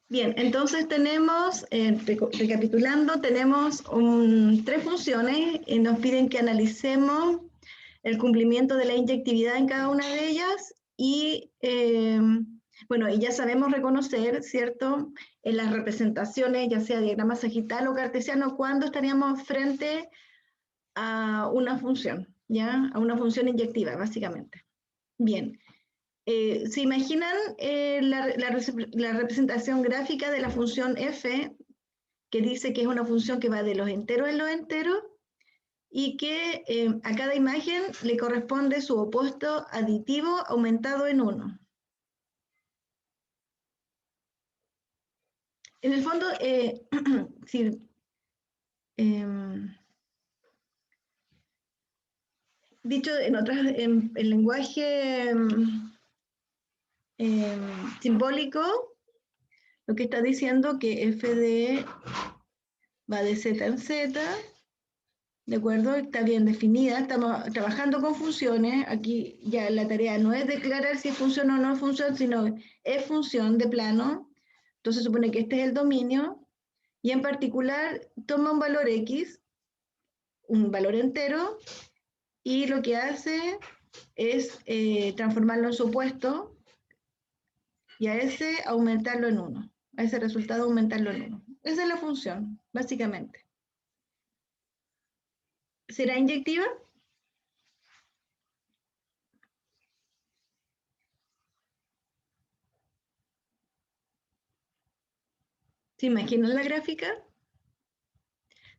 Bien, entonces tenemos, recapitulando, tenemos tres funciones. Nos piden que analicemos el cumplimiento de la inyectividad en cada una de ellas y, bueno, y ya sabemos reconocer, ¿cierto?, en las representaciones, ya sea diagrama sagital o cartesiano, cuando estaríamos frente a una función, ¿ya? A una función inyectiva, básicamente. Bien. ¿Se imaginan la representación gráfica de la función f, que dice que es una función que va de los enteros en los enteros y que a cada imagen le corresponde su opuesto aditivo aumentado en 1? En el fondo, sí, dicho en lenguaje simbólico, lo que está diciendo que f de E va de z en z, ¿de acuerdo? Está bien definida, estamos trabajando con funciones. Aquí ya la tarea no es declarar si es función o no es función, sino es función de plano. Entonces supone que este es el dominio, y en particular toma un valor x, un valor entero, y lo que hace es transformarlo en su opuesto, y a ese aumentarlo en 1. A ese resultado aumentarlo en 1. Esa es la función, básicamente. ¿Será inyectiva? ¿Se imaginan la gráfica?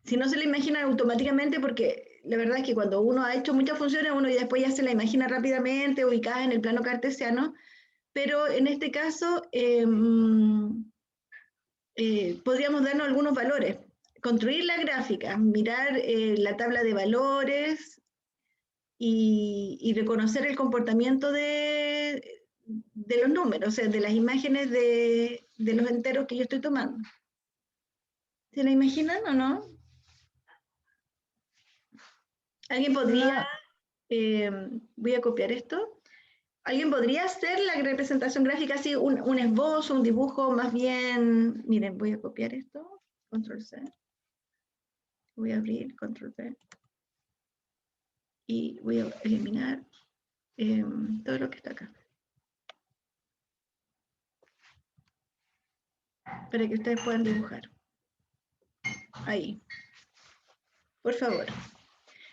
Si no se la imaginan automáticamente, porque la verdad es que cuando uno ha hecho muchas funciones, uno ya después ya se la imagina rápidamente ubicada en el plano cartesiano, pero en este caso podríamos darnos algunos valores, construir la gráfica, mirar la tabla de valores y reconocer el comportamiento de los números, o sea, de las imágenes de los enteros que yo estoy tomando. ¿Se la imaginan o no? ¿Alguien podría, voy a copiar esto, alguien podría hacer la representación gráfica así, un esbozo, un dibujo más bien? Miren, voy a copiar esto, control C, voy a abrir, control V, y voy a eliminar todo lo que está acá, para que ustedes puedan dibujar. Ahí, por favor.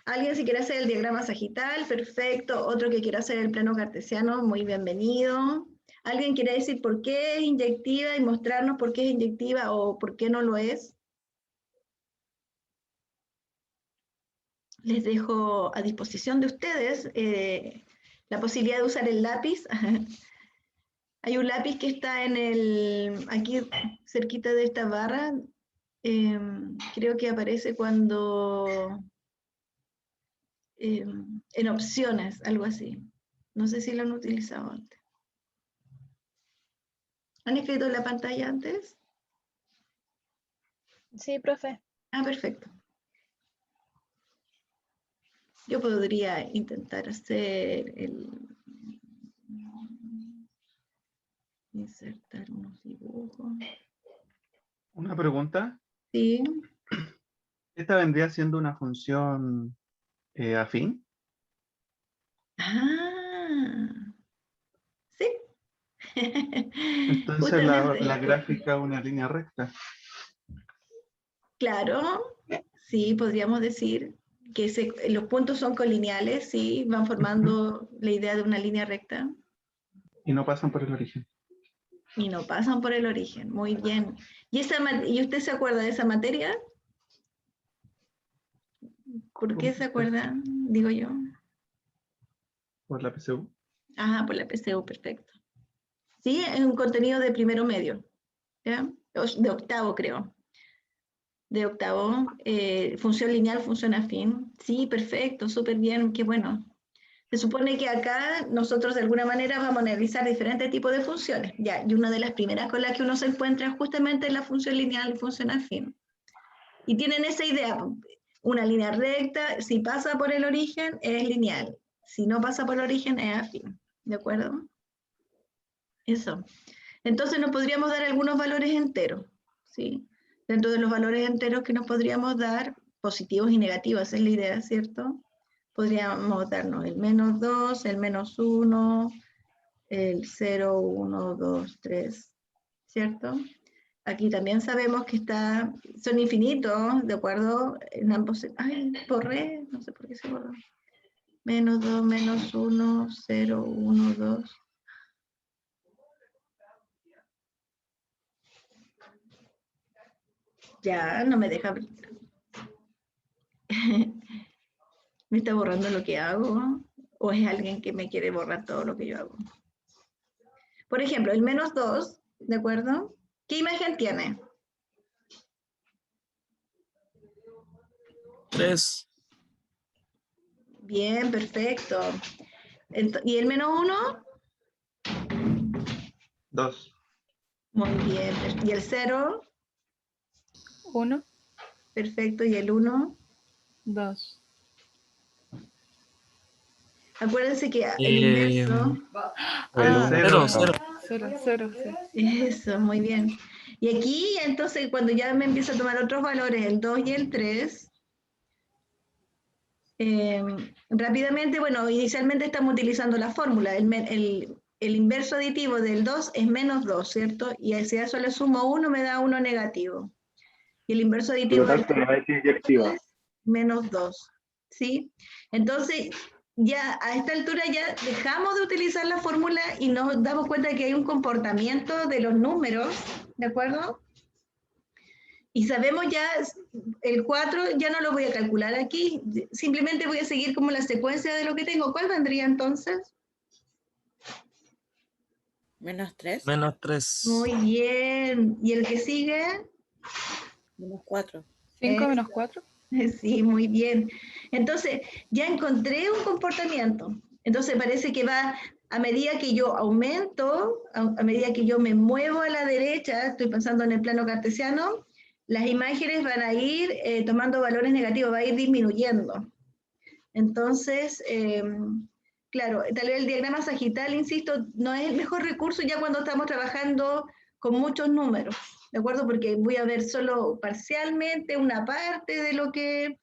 Alguien si quiere hacer el diagrama sagital, perfecto. Otro que quiera hacer el plano cartesiano, muy bienvenido. ¿Alguien quiere decir por qué es inyectiva y mostrarnos por qué es inyectiva o por qué no lo es? Les dejo a disposición de ustedes la posibilidad de usar el lápiz. Hay un lápiz que está aquí cerquita de esta barra. Creo que aparece cuando en opciones, algo así. No sé si lo han utilizado antes. ¿Han escrito en la pantalla antes? Sí, profe. Ah, perfecto. Yo podría intentar hacer insertar unos dibujos. Una pregunta. Sí. ¿Esta vendría siendo una función afín? Ah, sí. Entonces la Justamente. gráfica es una línea recta. Claro, sí, podríamos decir que los puntos son colineales, sí, van formando la idea de una línea recta. Y no pasan por el origen. Y no pasan por el origen, muy bien. ¿Y usted se acuerda de esa materia? ¿Por qué se acuerda? Digo yo. Por la PSU. Ajá, por la PSU, perfecto. Sí, es un contenido de primero medio, ¿ya? De octavo, creo. De octavo, función lineal, función afín. Sí, perfecto, súper bien, qué bueno. Se supone que acá nosotros de alguna manera vamos a analizar diferentes tipos de funciones, ya, y una de las primeras con las que uno se encuentra es justamente la función lineal y función afín. Y tienen esa idea, una línea recta, si pasa por el origen es lineal, si no pasa por el origen es afín, ¿de acuerdo? Eso. Entonces nos podríamos dar algunos valores enteros, ¿sí? Dentro de los valores enteros que nos podríamos dar, positivos y negativos, esa es la idea, ¿cierto? Podríamos darnos el -2, el -1, el 0, 1, 2, 3, ¿cierto? Aquí también sabemos que son infinitos, ¿de acuerdo? En ambos, ay, borré, no sé por qué se borró. -2, -1, 0, 1, 2. Ya, no me deja. ¿Me está borrando lo que hago? ¿O es alguien que me quiere borrar todo lo que yo hago? Por ejemplo, el -2, ¿de acuerdo? ¿Qué imagen tiene? 3. Bien, perfecto. ¿Y el -1? 2. Muy bien. ¿Y el 0? 1, Perfecto. ¿Y el 1? 2. Acuérdense que el inverso... El Ah, 0. 0. 0, 0, sí. eso, muy bien. Y aquí, entonces, cuando ya me empiezo a tomar otros valores, el 2 y el 3, rápidamente, bueno, inicialmente estamos utilizando la fórmula. El inverso aditivo del 2 es -2, ¿cierto? Y si a eso le sumo 1, me da 1 negativo. Y el inverso aditivo del 3 no es inyectiva. es -2, ¿sí? Entonces, ya a esta altura ya dejamos de utilizar la fórmula y nos damos cuenta de que hay un comportamiento de los números, ¿de acuerdo? Y sabemos ya, el 4 ya no lo voy a calcular aquí, simplemente voy a seguir como la secuencia de lo que tengo. ¿Cuál vendría entonces? -3. -3. Muy bien. ¿Y el que sigue? -4. 5 menos 4. Sí, muy bien. Entonces, ya encontré un comportamiento. Entonces parece que va, a medida que yo aumento, a medida que yo me muevo a la derecha, estoy pensando en el plano cartesiano, las imágenes van a ir tomando valores negativos, va a ir disminuyendo. Entonces, claro, tal vez el diagrama sagital, insisto, no es el mejor recurso ya cuando estamos trabajando con muchos números, ¿de acuerdo? Porque voy a ver solo parcialmente una parte de lo que,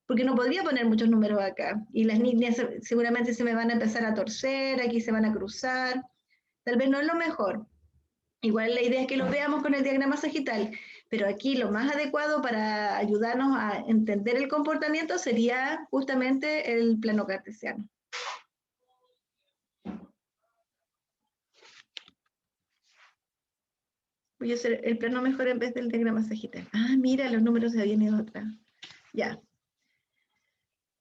porque no podría poner muchos números acá, y las líneas seguramente se me van a empezar a torcer, aquí se van a cruzar, tal vez no es lo mejor. Igual la idea es que lo veamos con el diagrama sagital, pero aquí lo más adecuado para ayudarnos a entender el comportamiento sería justamente el plano cartesiano. Voy a hacer el plano mejor en vez del diagrama sagital. Ah, mira, los números se habían ido atrás. Ya.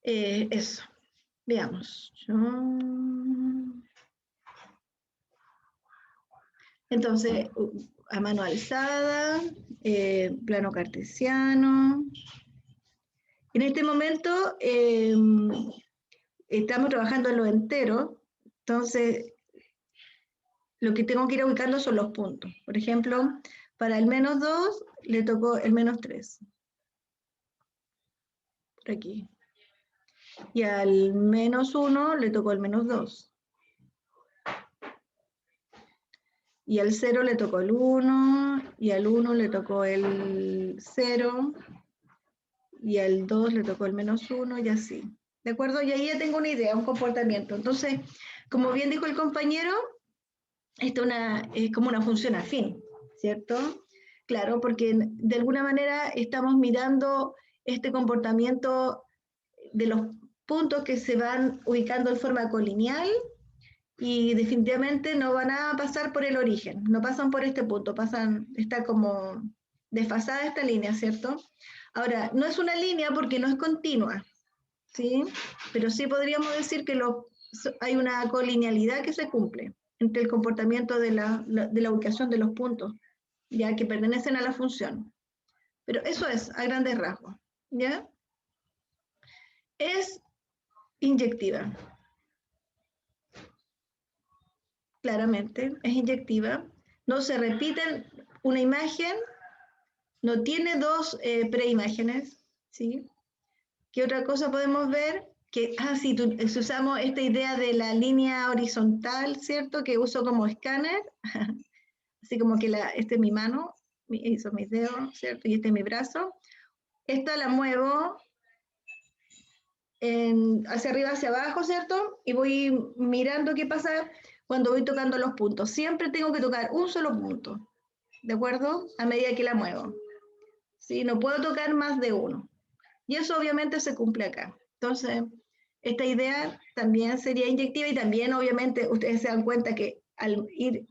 Eso. Veamos. Entonces, a mano alzada, plano cartesiano. En este momento estamos trabajando en lo entero, entonces lo que tengo que ir ubicando son los puntos. Por ejemplo, para el -2 le tocó el -3. Por aquí. Y al -1 le tocó el -2. Y al 0 le tocó el 1, y al 1 le tocó el 0, y al 2 le tocó el -1, y así. ¿De acuerdo? Y ahí ya tengo una idea, un comportamiento. Entonces, como bien dijo el compañero, esto es como una función afín, ¿cierto? Claro, porque de alguna manera estamos mirando este comportamiento de los puntos que se van ubicando en forma colineal y definitivamente no van a pasar por el origen, no pasan por este punto, está como desfasada esta línea, ¿cierto? Ahora, no es una línea porque no es continua, ¿sí? Pero sí podríamos decir que hay una colinealidad que se cumple entre el comportamiento de la ubicación de los puntos, ya que pertenecen a la función. Pero eso es, a grandes rasgos, ¿ya? Es inyectiva. Claramente, es inyectiva. No se repiten una imagen, no tiene dos preimágenes, ¿sí? ¿Qué otra cosa podemos ver? Que, sí, si usamos esta idea de la línea horizontal, ¿cierto? Que uso como escáner. así como que este es mi mano, son mis dedos, ¿cierto? Y este es mi brazo. Esta la muevo hacia arriba, hacia abajo, ¿cierto? Y voy mirando qué pasa cuando voy tocando los puntos. Siempre tengo que tocar un solo punto, ¿de acuerdo? A medida que la muevo. ¿Sí? No puedo tocar más de uno. Y eso obviamente se cumple acá. Entonces, esta idea también sería inyectiva y también obviamente ustedes se dan cuenta que al ir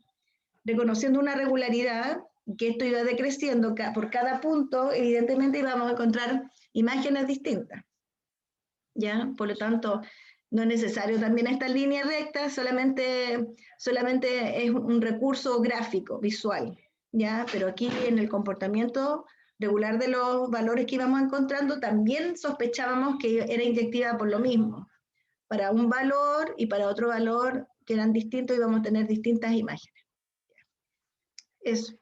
reconociendo una regularidad, que esto iba decreciendo por cada punto, evidentemente íbamos a encontrar imágenes distintas. ¿Ya? Por lo tanto, no es necesario también esta línea recta, solamente es un recurso gráfico, visual, ¿ya? Pero aquí en el comportamiento regular de los valores que íbamos encontrando, también sospechábamos que era inyectiva por lo mismo. Para un valor y para otro valor que eran distintos íbamos a tener distintas imágenes. Eso.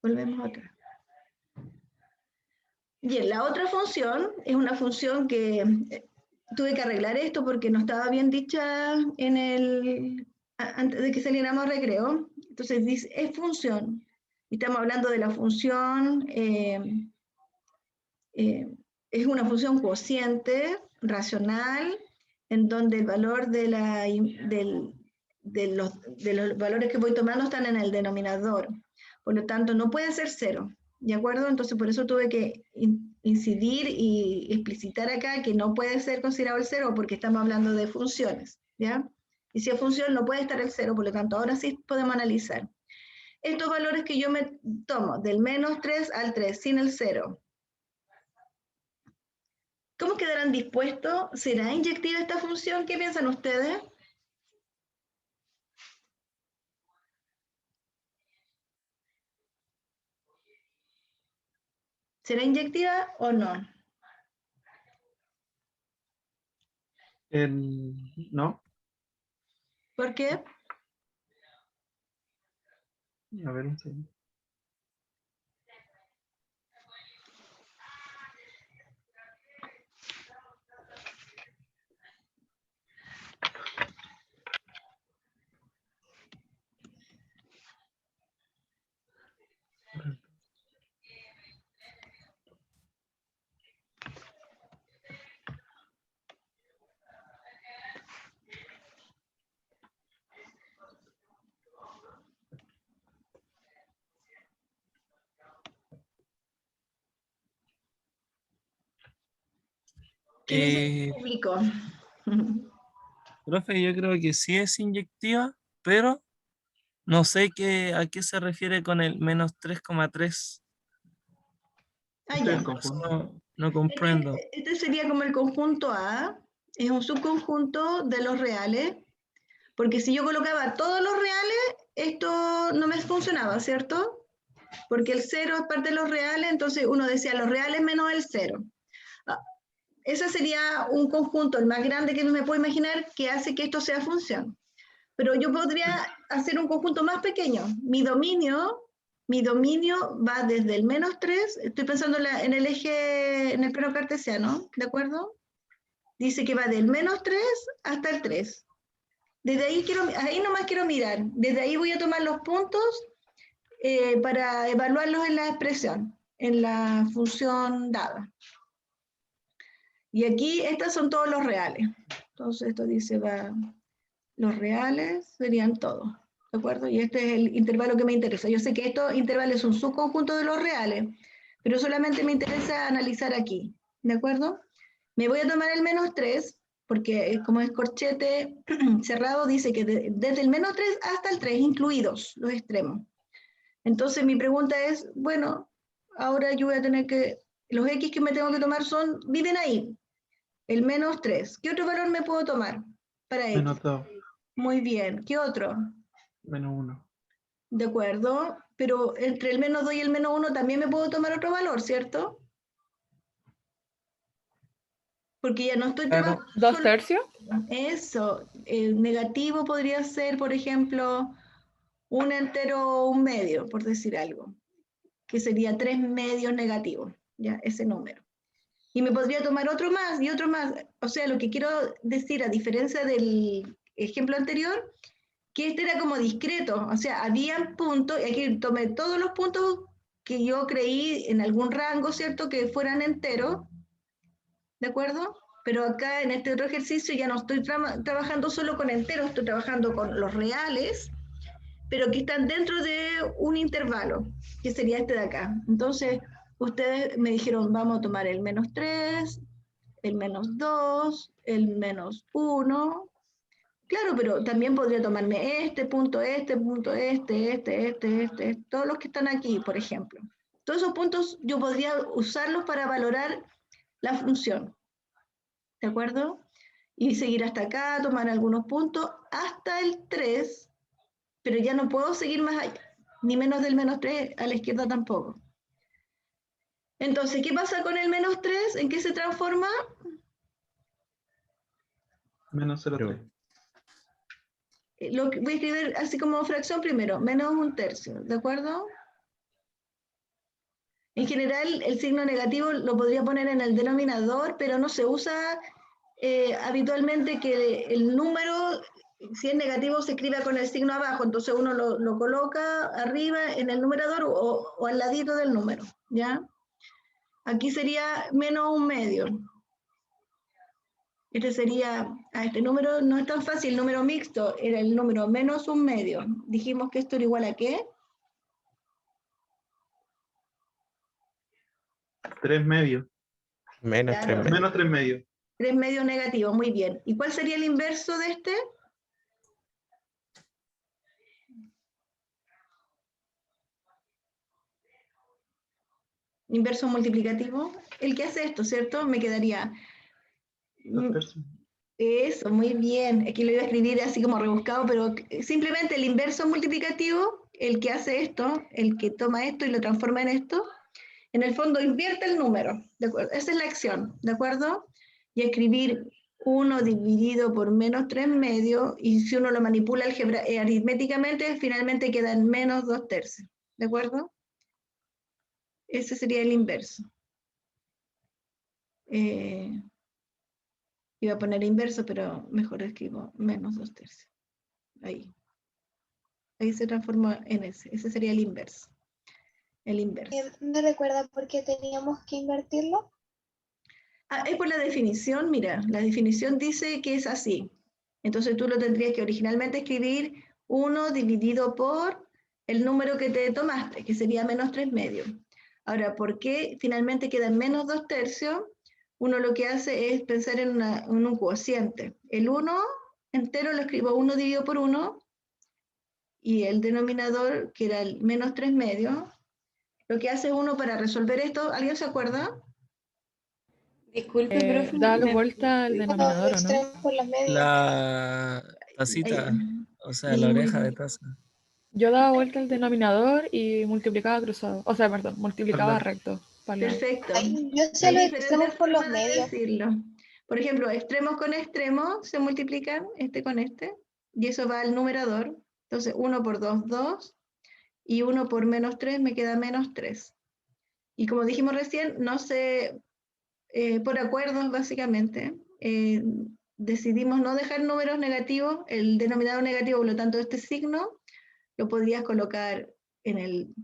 Volvemos acá. Bien, la otra función es una función que tuve que arreglar esto porque no estaba bien dicha antes de que saliéramos a recreo. Entonces dice, es función. Y estamos hablando de la función, es una función cociente, racional, en donde el valor de los valores que voy tomando están en el denominador. Por lo tanto, no puede ser cero. ¿De acuerdo? Entonces, por eso tuve que incidir y explicitar acá que no puede ser considerado el cero porque estamos hablando de funciones, ¿ya? Y si es función, no puede estar el cero, por lo tanto, ahora sí podemos analizar. Estos valores que yo me tomo, del menos 3 al 3, sin el cero, ¿cómo quedarán dispuestos? ¿Será inyectiva esta función? ¿Qué piensan ustedes? ¿Será inyectiva o no? No. ¿Por qué? A ver un segundo. ¿Qué dice el público? Profe, yo creo que sí es inyectiva, pero no sé a qué se refiere con el menos 3,3. Ah, Este es ya. el conjunto. No comprendo. Este sería como el conjunto A, es un subconjunto de los reales, porque si yo colocaba todos los reales, esto no me funcionaba, ¿cierto? Porque el cero es parte de los reales, entonces uno decía los reales menos el cero. Ese sería un conjunto, el más grande que me puedo imaginar, que hace que esto sea función. Pero yo podría hacer un conjunto más pequeño. Mi dominio va desde el menos 3, estoy pensando en el eje, en el plano cartesiano, ¿de acuerdo? Dice que va del menos 3 hasta el 3. Desde ahí nomás quiero mirar. Desde ahí voy a tomar los puntos para evaluarlos en la expresión, en la función dada. Y aquí, estos son todos los reales. Entonces, esto dice, los reales serían todos, ¿de acuerdo? Y este es el intervalo que me interesa. Yo sé que estos intervalos son un subconjunto de los reales, pero solamente me interesa analizar aquí, ¿de acuerdo? Me voy a tomar el menos 3, porque como es corchete cerrado, dice que desde el menos 3 hasta el 3, incluidos los extremos. Entonces mi pregunta es, bueno, ahora yo voy a tener que, los X que me tengo que tomar viven ahí, el menos 3. ¿Qué otro valor me puedo tomar para X? Menos 2. Muy bien, ¿qué otro? Menos 1. De acuerdo, pero entre el menos 2 y el menos 1 también me puedo tomar otro valor, ¿cierto? Porque ya no estoy tomando... Claro. ¿2 tercios? Eso, el negativo podría ser, por ejemplo, un entero o un medio, por decir algo, que sería 3 medios negativos, ya, ese número. Y me podría tomar otro más y otro más. O sea, lo que quiero decir, a diferencia del ejemplo anterior, que este era como discreto, o sea, habían puntos, y aquí tomé todos los puntos que yo creí en algún rango, ¿cierto?, que fueran enteros, ¿de acuerdo? Pero acá en este otro ejercicio ya no estoy trabajando solo con enteros, estoy trabajando con los reales, pero que están dentro de un intervalo, que sería este de acá. Entonces, ustedes me dijeron, vamos a tomar el -3, el -2, el -1. Claro, pero también podría tomarme este punto, todos los que están aquí, por ejemplo. Todos esos puntos yo podría usarlos para valorar la función, ¿de acuerdo? Y seguir hasta acá, tomar algunos puntos, hasta el 3, pero ya no puedo seguir más allá, ni menos del -3 a la izquierda tampoco. Entonces, ¿qué pasa con el -3? ¿En qué se transforma? Menos 0,3. Lo que voy a escribir así como fracción primero, -1/3, ¿de acuerdo? En general, el signo negativo lo podría poner en el denominador, pero no se usa habitualmente que el número, si es negativo, se escriba con el signo abajo, entonces uno lo coloca arriba en el numerador o al ladito del número, ¿ya? Aquí sería -1/2. Este sería, este número no es tan fácil, el número mixto era el número -1/2. Dijimos que esto era igual a ¿qué? 3/2. Menos Claro. 3 medios. Menos 3/2. 3/2 negativo, muy bien. ¿Y cuál sería el inverso de este? Inverso multiplicativo. El que hace esto, ¿cierto? Me quedaría... 2/3. Eso, muy bien. Aquí lo iba a escribir así como rebuscado, pero simplemente el inverso multiplicativo, el que hace esto, el que toma esto y lo transforma en esto, en el fondo invierte el número, ¿de acuerdo? Esa es la acción, ¿de acuerdo? Y escribir 1 dividido por -3/2, y si uno lo manipula aritméticamente, finalmente queda en -2/3, ¿de acuerdo? Ese sería el inverso. Iba a poner inverso, pero mejor escribo -2/3. Ahí. Ahí se transforma en ese sería el inverso. El inverso. ¿Me recuerda por qué teníamos que invertirlo? Es por la definición, mira, la definición dice que es así. Entonces tú lo tendrías que originalmente escribir 1 dividido por el número que te tomaste, que sería -3/2. Ahora, ¿por qué finalmente queda en -2/3? Uno lo que hace es pensar en un cociente. El 1 entero lo escribo 1 dividido por 1, y el denominador, que era el -3/2, lo que hace uno para resolver esto, ¿alguien se acuerda? Disculpe, profe. Darle vuelta al Los denominador, ¿o no? extremos por las medias. La tacita, o sea, la oreja de taza. Yo daba vuelta al denominador y multiplicaba cruzado. O sea, perdón, multiplicaba Claro. recto. para el lado. Perfecto. Ay, yo hacía Hay los diferentes extremos por los formas de medios. decirlo. Por ejemplo, extremos con extremos se multiplican, este con este, y eso va al numerador. Entonces, 1 por 2, 2, y 1 por -3 me queda -3. Y como dijimos recién, no se, por acuerdos básicamente, decidimos no dejar números negativos, el denominador negativo, por lo tanto este signo lo podrías colocar en el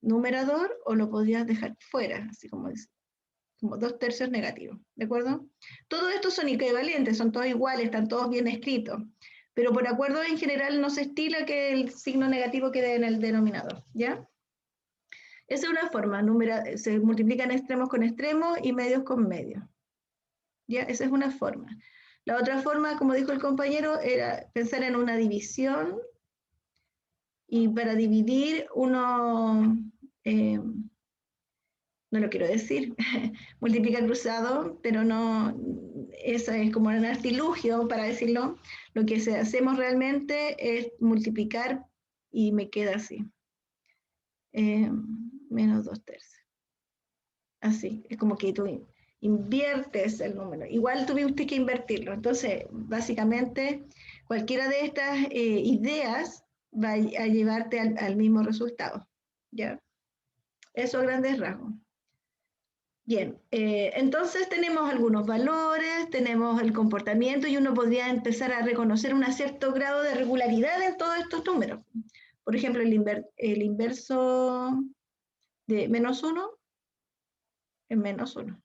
numerador o lo podrías dejar fuera, así como es, como 2/3 negativos, ¿de acuerdo? Todos estos son equivalentes, son todos iguales, están todos bien escritos, pero por acuerdo en general no se estila que el signo negativo quede en el denominador, ¿ya? Esa es una forma, se multiplican extremos con extremos y medios con medios, ¿ya? Esa es una forma. La otra forma, como dijo el compañero, era pensar en una división, y para dividir uno... no lo quiero decir, multiplica cruzado, pero no, eso es como un artilugio para decirlo. Lo que hacemos realmente es multiplicar y me queda así, -2/3. Así, es como que tú inviertes el número. Igual tuviste que invertirlo. Entonces, básicamente, cualquiera de estas ideas va a llevarte al mismo resultado, ¿ya? Eso a grandes rasgos. Bien, entonces tenemos algunos valores, tenemos el comportamiento y uno podría empezar a reconocer un cierto grado de regularidad en todos estos números. Por ejemplo, el inverso de -1 es -1.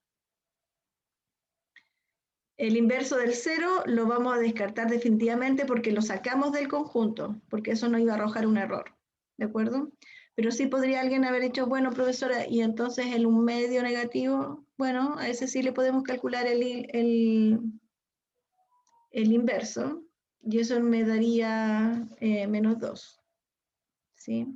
El inverso del 0 lo vamos a descartar definitivamente porque lo sacamos del conjunto, porque eso no iba a arrojar un error, ¿de acuerdo? Pero sí podría alguien haber dicho, bueno, profesora, y entonces el 1/2 negativo, bueno, a ese sí le podemos calcular el inverso, y eso me daría -2, ¿sí?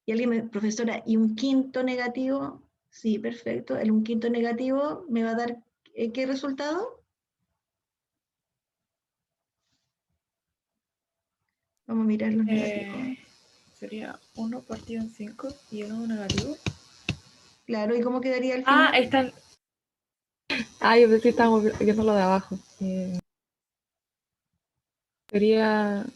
Y alguien profesora, ¿y un quinto negativo? Sí, perfecto. El un quinto negativo me va a dar, ¿qué resultado? Vamos a mirar los negativos. Sería 1 partido en 5 y el 1 negativo. Claro, ¿y cómo quedaría al final? Están. Yo pensé que estábamos viendo lo de abajo. Sería.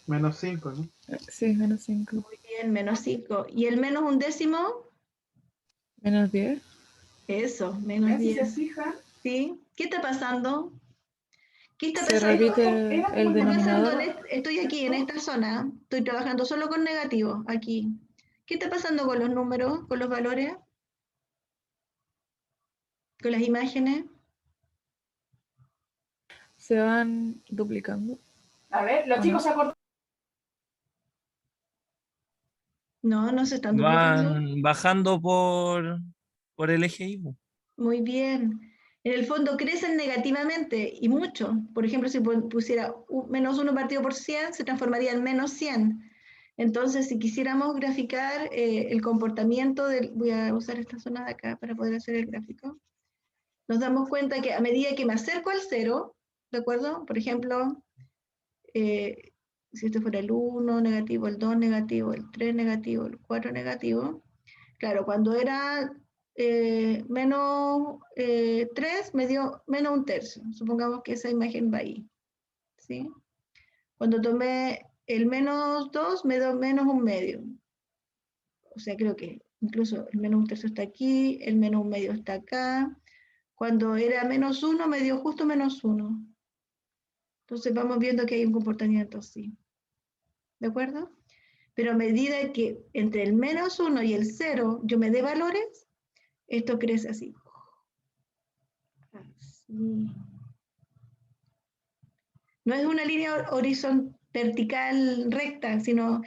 -5, ¿no? Sí, -5. Muy bien, -5. ¿Y el -1/10? -10. Eso, -10. se fija, ¿Sí? ¿Qué está pasando? ¿Qué está Se pasando? repite era el como ¿Qué está pasando? denominador. Estoy aquí en esta zona, estoy trabajando solo con negativos, aquí. ¿Qué está pasando con los números, con los valores, con las imágenes? Se van duplicando. a ver, los ¿O chicos no? se acordaron. No, no se están duplicando. Van bajando por el eje Y. Muy bien. En el fondo crecen negativamente y mucho. Por ejemplo, si pusiera -1 partido por 100, se transformaría en -100. Entonces, si quisiéramos graficar el comportamiento del... Voy a usar esta zona de acá para poder hacer el gráfico. Nos damos cuenta que a medida que me acerco al 0, ¿de acuerdo? Por ejemplo, si este fuera el 1 negativo, el 2 negativo, el 3 negativo, el 4 negativo, claro, cuando era -3 me dio -1/3. Supongamos que esa imagen va ahí, ¿sí? Cuando tomé el -2 me dio -1/2. O sea, creo que incluso el -1/3 está aquí, el -1/2 está acá. Cuando era -1 me dio justo -1. Entonces vamos viendo que hay un comportamiento así, ¿de acuerdo? Pero a medida que entre el -1 y el 0 yo me dé valores, esto crece así. No es una línea horizontal, vertical, recta, sino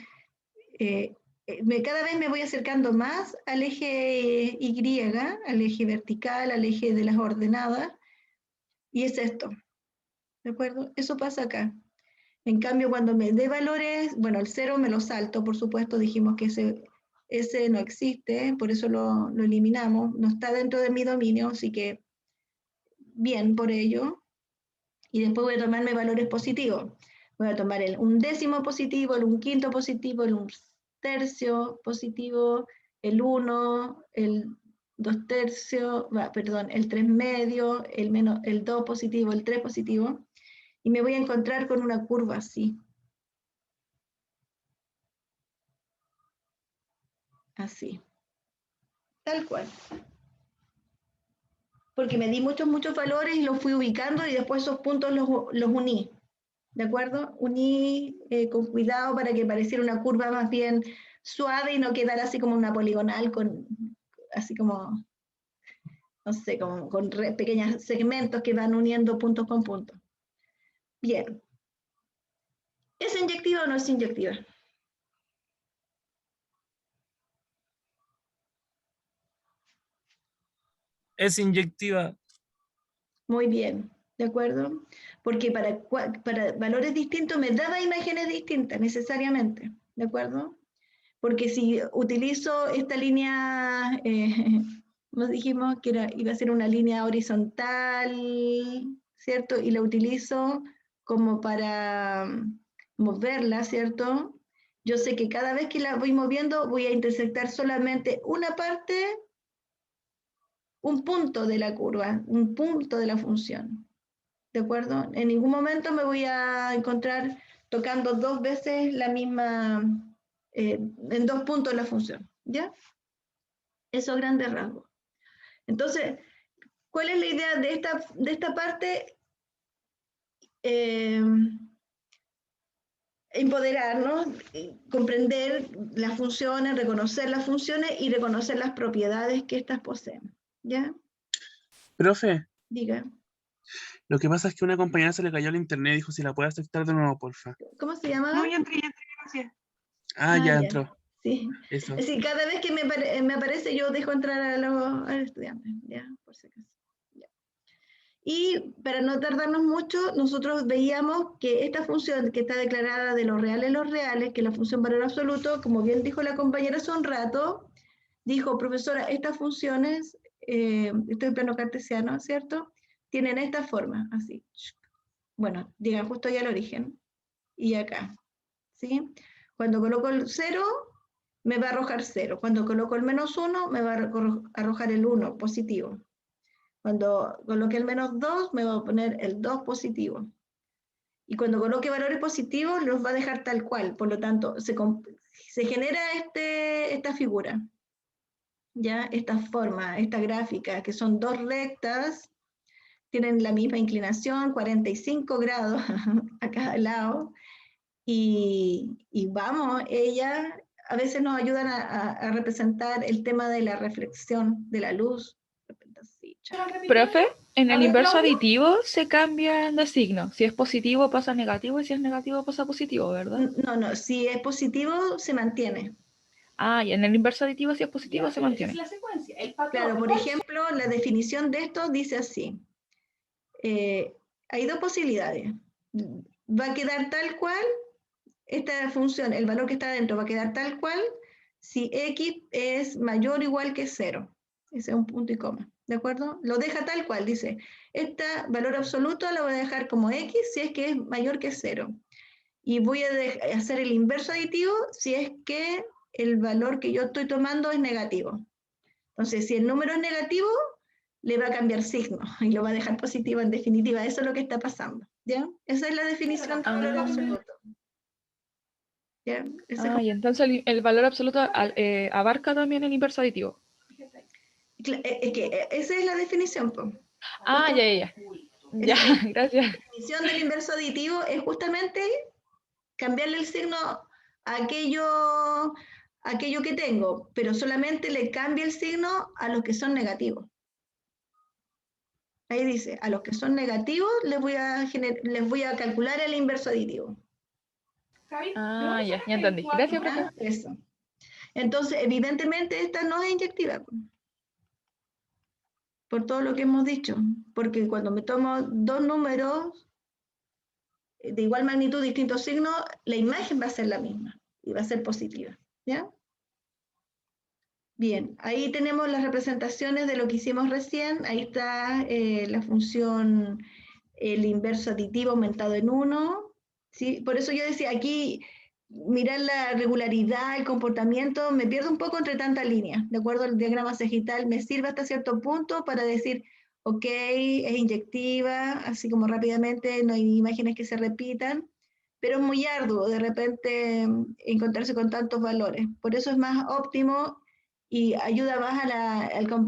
cada vez me voy acercando más al eje Y, al eje vertical, al eje de las ordenadas, y es esto, ¿de acuerdo? Eso pasa acá. En cambio, cuando me dé valores, bueno, el 0 me lo salto, por supuesto, dijimos que ese no existe, por eso lo eliminamos, no está dentro de mi dominio, así que bien por ello. Y después voy a tomarme valores positivos. Voy a tomar el 1/10 positivo, el 1/5 positivo, el 1/3 positivo, el 1, el 2/3, perdón, el 3/2, el 2 positivo, el 3 positivo, y me voy a encontrar con una curva así. Así. Tal cual. Porque me di muchos valores y los fui ubicando y después esos puntos los uní. ¿De acuerdo? Uní con cuidado para que pareciera una curva más bien suave y no quedara así como una poligonal así como, no sé, como con pequeños segmentos que van uniendo puntos con puntos. Bien. ¿Es inyectiva o no es inyectiva? Es inyectiva. Muy bien, ¿de acuerdo? Porque para valores distintos me daba imágenes distintas necesariamente, ¿de acuerdo? Porque si utilizo esta línea, nos dijimos que iba a ser una línea horizontal, ¿cierto? Y la utilizo como para moverla, ¿cierto? Yo sé que cada vez que la voy moviendo voy a intersectar solamente una parte, un punto de la curva, un punto de la función, ¿de acuerdo? En ningún momento me voy a encontrar tocando dos veces la misma, en dos puntos la función, ¿ya? Eso a grandes rasgos. Entonces, ¿cuál es la idea de esta parte? Empoderarnos, comprender las funciones, reconocer las funciones y reconocer las propiedades que éstas poseen. ¿Ya? Profe, Diga. lo que pasa es que a una compañera se le cayó el internet y dijo si la puede aceptar de nuevo, porfa. ¿Cómo se llama? No, ya entré, gracias. Ah, ya entró. Sí. Eso. Es decir, cada vez que me aparece, yo dejo entrar a los estudiantes, ¿ya? Por si acaso. Ya. Y para no tardarnos mucho, nosotros veíamos que esta función que está declarada de los reales, que es la función valor absoluto, como bien dijo la compañera hace un rato, dijo, profesora, estas funciones, esto es plano cartesiano, ¿cierto? Tienen esta forma, así. Bueno, llegan justo ahí al origen y acá, ¿sí? Cuando coloco el 0, me va a arrojar 0. Cuando coloco el -1, me va a arrojar el 1 positivo. Cuando coloque el -2, me va a poner el 2 positivo. Y cuando coloque valores positivos, los va a dejar tal cual. Por lo tanto, se genera esta figura, ¿ya? Esta forma, esta gráfica, que son dos rectas, tienen la misma inclinación, 45 grados a cada lado. Y vamos, ellas a veces nos ayudan a representar el tema de la reflexión de la luz. Profe, en el inverso aditivo se cambian de signo. Si es positivo pasa a negativo y si es negativo pasa a positivo, ¿verdad? No, si es positivo se mantiene. Ah, y en el inverso aditivo si es positivo se mantiene. Es la secuencia, el patrón. Claro, por ejemplo, la definición de esto dice así. Hay dos posibilidades. Va a quedar tal cual, esta función, el valor que está dentro va a quedar tal cual si x es mayor o igual que 0. Ese es un punto y coma, ¿de acuerdo? Lo deja tal cual, dice, este valor absoluto lo voy a dejar como x si es que es mayor que 0. Y voy a hacer el inverso aditivo si es que el valor que yo estoy tomando es negativo. Entonces, si el número es negativo, le va a cambiar signo y lo va a dejar positivo en definitiva. Eso es lo que está pasando, ¿ya? Esa es la definición de valor absoluto. ¿Ya? Y entonces el valor absoluto abarca también el inverso aditivo. Es que esa es la definición, pues. Ya. Ya, gracias. La definición del inverso aditivo es justamente cambiarle el signo a aquello que tengo, pero solamente le cambia el signo a los que son negativos. Ahí dice, a los que son negativos les voy a calcular el inverso aditivo. Ya entendí. Gracias, profe. Eso. Entonces, evidentemente, esta no es inyectiva. Por todo lo que hemos dicho. Porque cuando me tomo dos números de igual magnitud, distintos signos, la imagen va a ser la misma y va a ser positiva. ¿Ya? Bien, ahí tenemos las representaciones de lo que hicimos recién. Ahí está la función, el inverso aditivo aumentado en 1. ¿Sí? Por eso yo decía, aquí mirar la regularidad, el comportamiento, me pierdo un poco entre tantas líneas. De acuerdo al diagrama sagital, me sirve hasta cierto punto para decir, ok, es inyectiva, así como rápidamente, no hay imágenes que se repitan, pero es muy arduo de repente encontrarse con tantos valores. Por eso es más óptimo y ayuda más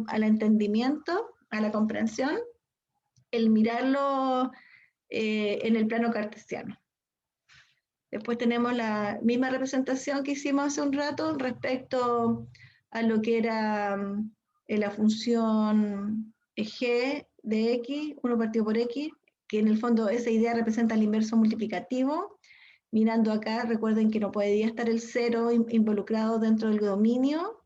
al entendimiento, a la comprensión, el mirarlo en el plano cartesiano. Después tenemos la misma representación que hicimos hace un rato respecto a lo que era la función g de x, 1 partido por x, que en el fondo esa idea representa el inverso multiplicativo. Mirando acá, recuerden que no podía estar el 0 involucrado dentro del dominio,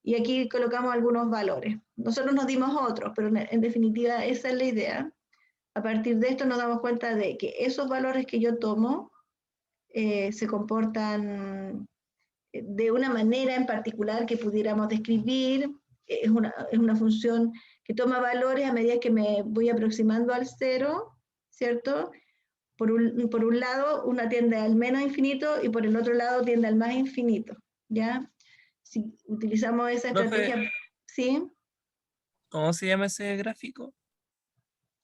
y aquí colocamos algunos valores. Nosotros nos dimos otros, pero en definitiva esa es la idea. A partir de esto nos damos cuenta de que esos valores que yo tomo se comportan de una manera en particular que pudiéramos describir. Es una función que toma valores a medida que me voy aproximando al 0, ¿cierto? Por un lado, una tiende al menos infinito y por el otro lado tiende al más infinito, ¿ya? Si utilizamos esa estrategia, Profe, ¿sí? ¿cómo se llama ese gráfico?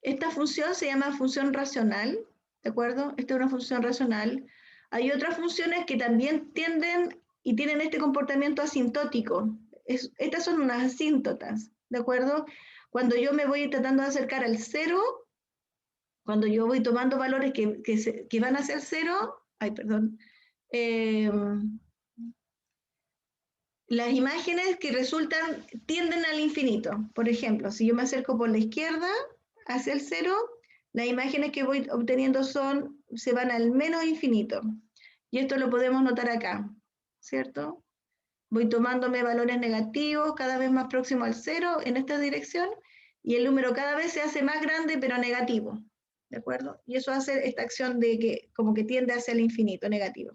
Esta función se llama función racional, ¿de acuerdo? Esta es una función racional. Hay otras funciones que también tienden y tienen este comportamiento asintótico. Estas son unas asíntotas, ¿de acuerdo? Cuando yo me voy tratando de acercar al 0, cuando yo voy tomando valores que van hacia el 0, las imágenes que resultan tienden al infinito. Por ejemplo, si yo me acerco por la izquierda hacia el 0, las imágenes que voy obteniendo se van al menos infinito. Y esto lo podemos notar acá, ¿cierto? Voy tomándome valores negativos cada vez más próximos al 0 en esta dirección, y el número cada vez se hace más grande pero negativo, ¿de acuerdo? Y eso hace esta acción de que como que tiende hacia el infinito, negativo.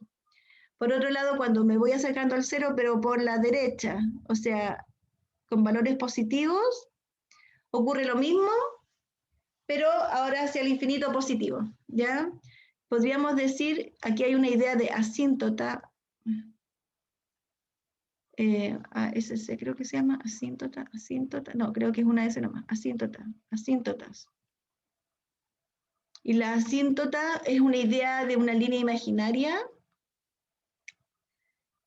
Por otro lado, cuando me voy acercando al 0 pero por la derecha, o sea, con valores positivos, ocurre lo mismo, pero ahora hacia el infinito positivo, ¿ya? Podríamos decir, aquí hay una idea de asíntota, ASC creo que se llama, asíntota, no, creo que es una S nomás, asíntotas. Y la asíntota es una idea de una línea imaginaria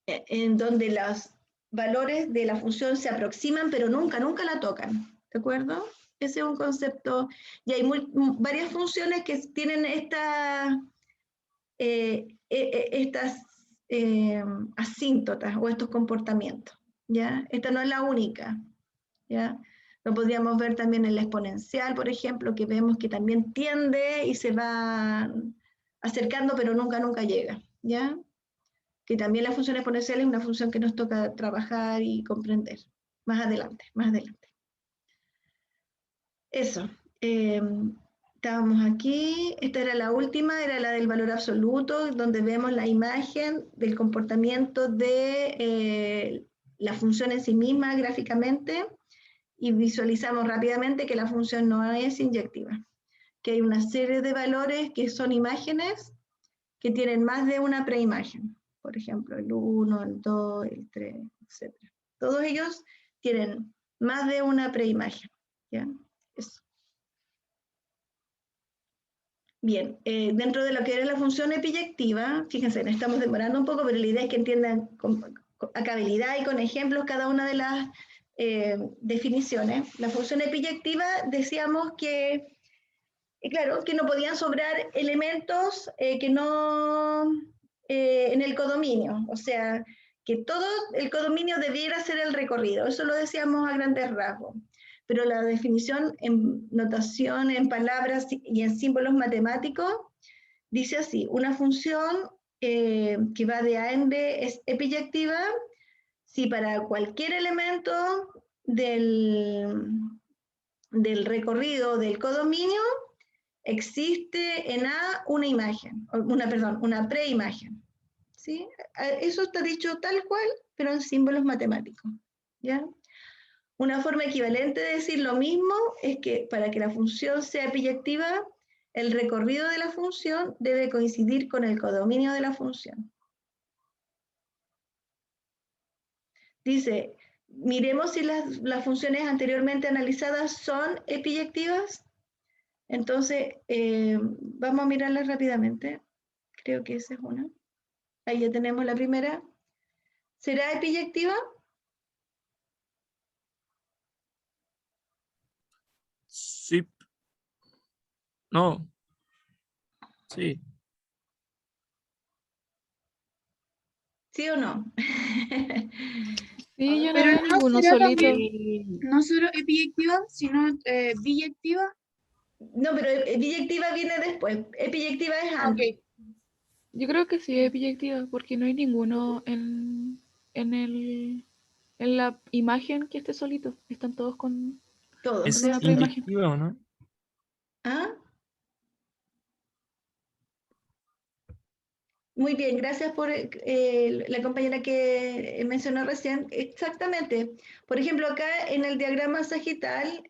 en donde los valores de la función se aproximan, pero nunca la tocan, ¿de acuerdo? Ese es un concepto, y hay varias funciones que tienen estas asíntotas o estos comportamientos, ¿ya? Esta no es la única, ¿ya? Lo podríamos ver también en la exponencial, por ejemplo, que vemos que también tiende y se va acercando, pero nunca llega, ¿ya? Que también la función exponencial es una función que nos toca trabajar y comprender más adelante. Eso. Estábamos aquí, esta era la última, era la del valor absoluto, donde vemos la imagen del comportamiento de la función en sí misma gráficamente, y visualizamos rápidamente que la función no es inyectiva, que hay una serie de valores que son imágenes que tienen más de una preimagen, por ejemplo, el 1, el 2, el 3, etc. Todos ellos tienen más de una preimagen, ¿ya? Eso. Bien, dentro de lo que era la función epiyectiva, fíjense, nos estamos demorando un poco, pero la idea es que entiendan a cabalidad y con ejemplos cada una de las definiciones. La función epiyectiva decíamos que, claro, que no podían sobrar elementos que no en el codominio, o sea, que todo el codominio debiera ser el recorrido, eso lo decíamos a grandes rasgos. Pero la definición en notación, en palabras y en símbolos matemáticos, dice así: una función que va de A en B es epiyectiva si para cualquier elemento del recorrido del codominio existe en A una imagen, una preimagen, ¿sí? Eso está dicho tal cual, pero en símbolos matemáticos, ¿ya? Una forma equivalente de decir lo mismo es que para que la función sea epiyectiva, el recorrido de la función debe coincidir con el codominio de la función. Dice, miremos si las funciones anteriormente analizadas son epiyectivas. Entonces, vamos a mirarlas rápidamente. Creo que esa es una. Ahí ya tenemos la primera. ¿Será epiyectiva? Sí. No. Sí. ¿Sí o no? Sí, yo no Pero veo no ninguno será solito. no solo epiyectiva, sino biyectiva. No, pero epiyectiva viene después. Epiyectiva es antes. Yo creo que sí es biyectiva, porque no hay ninguno en la imagen que esté solito. Están todos con Todos, ¿Es una ¿cierto? preimagen. inyectiva o no? ¿Ah? Muy bien, gracias por la compañera que mencionó recién. Exactamente. Por ejemplo, acá en el diagrama sagital,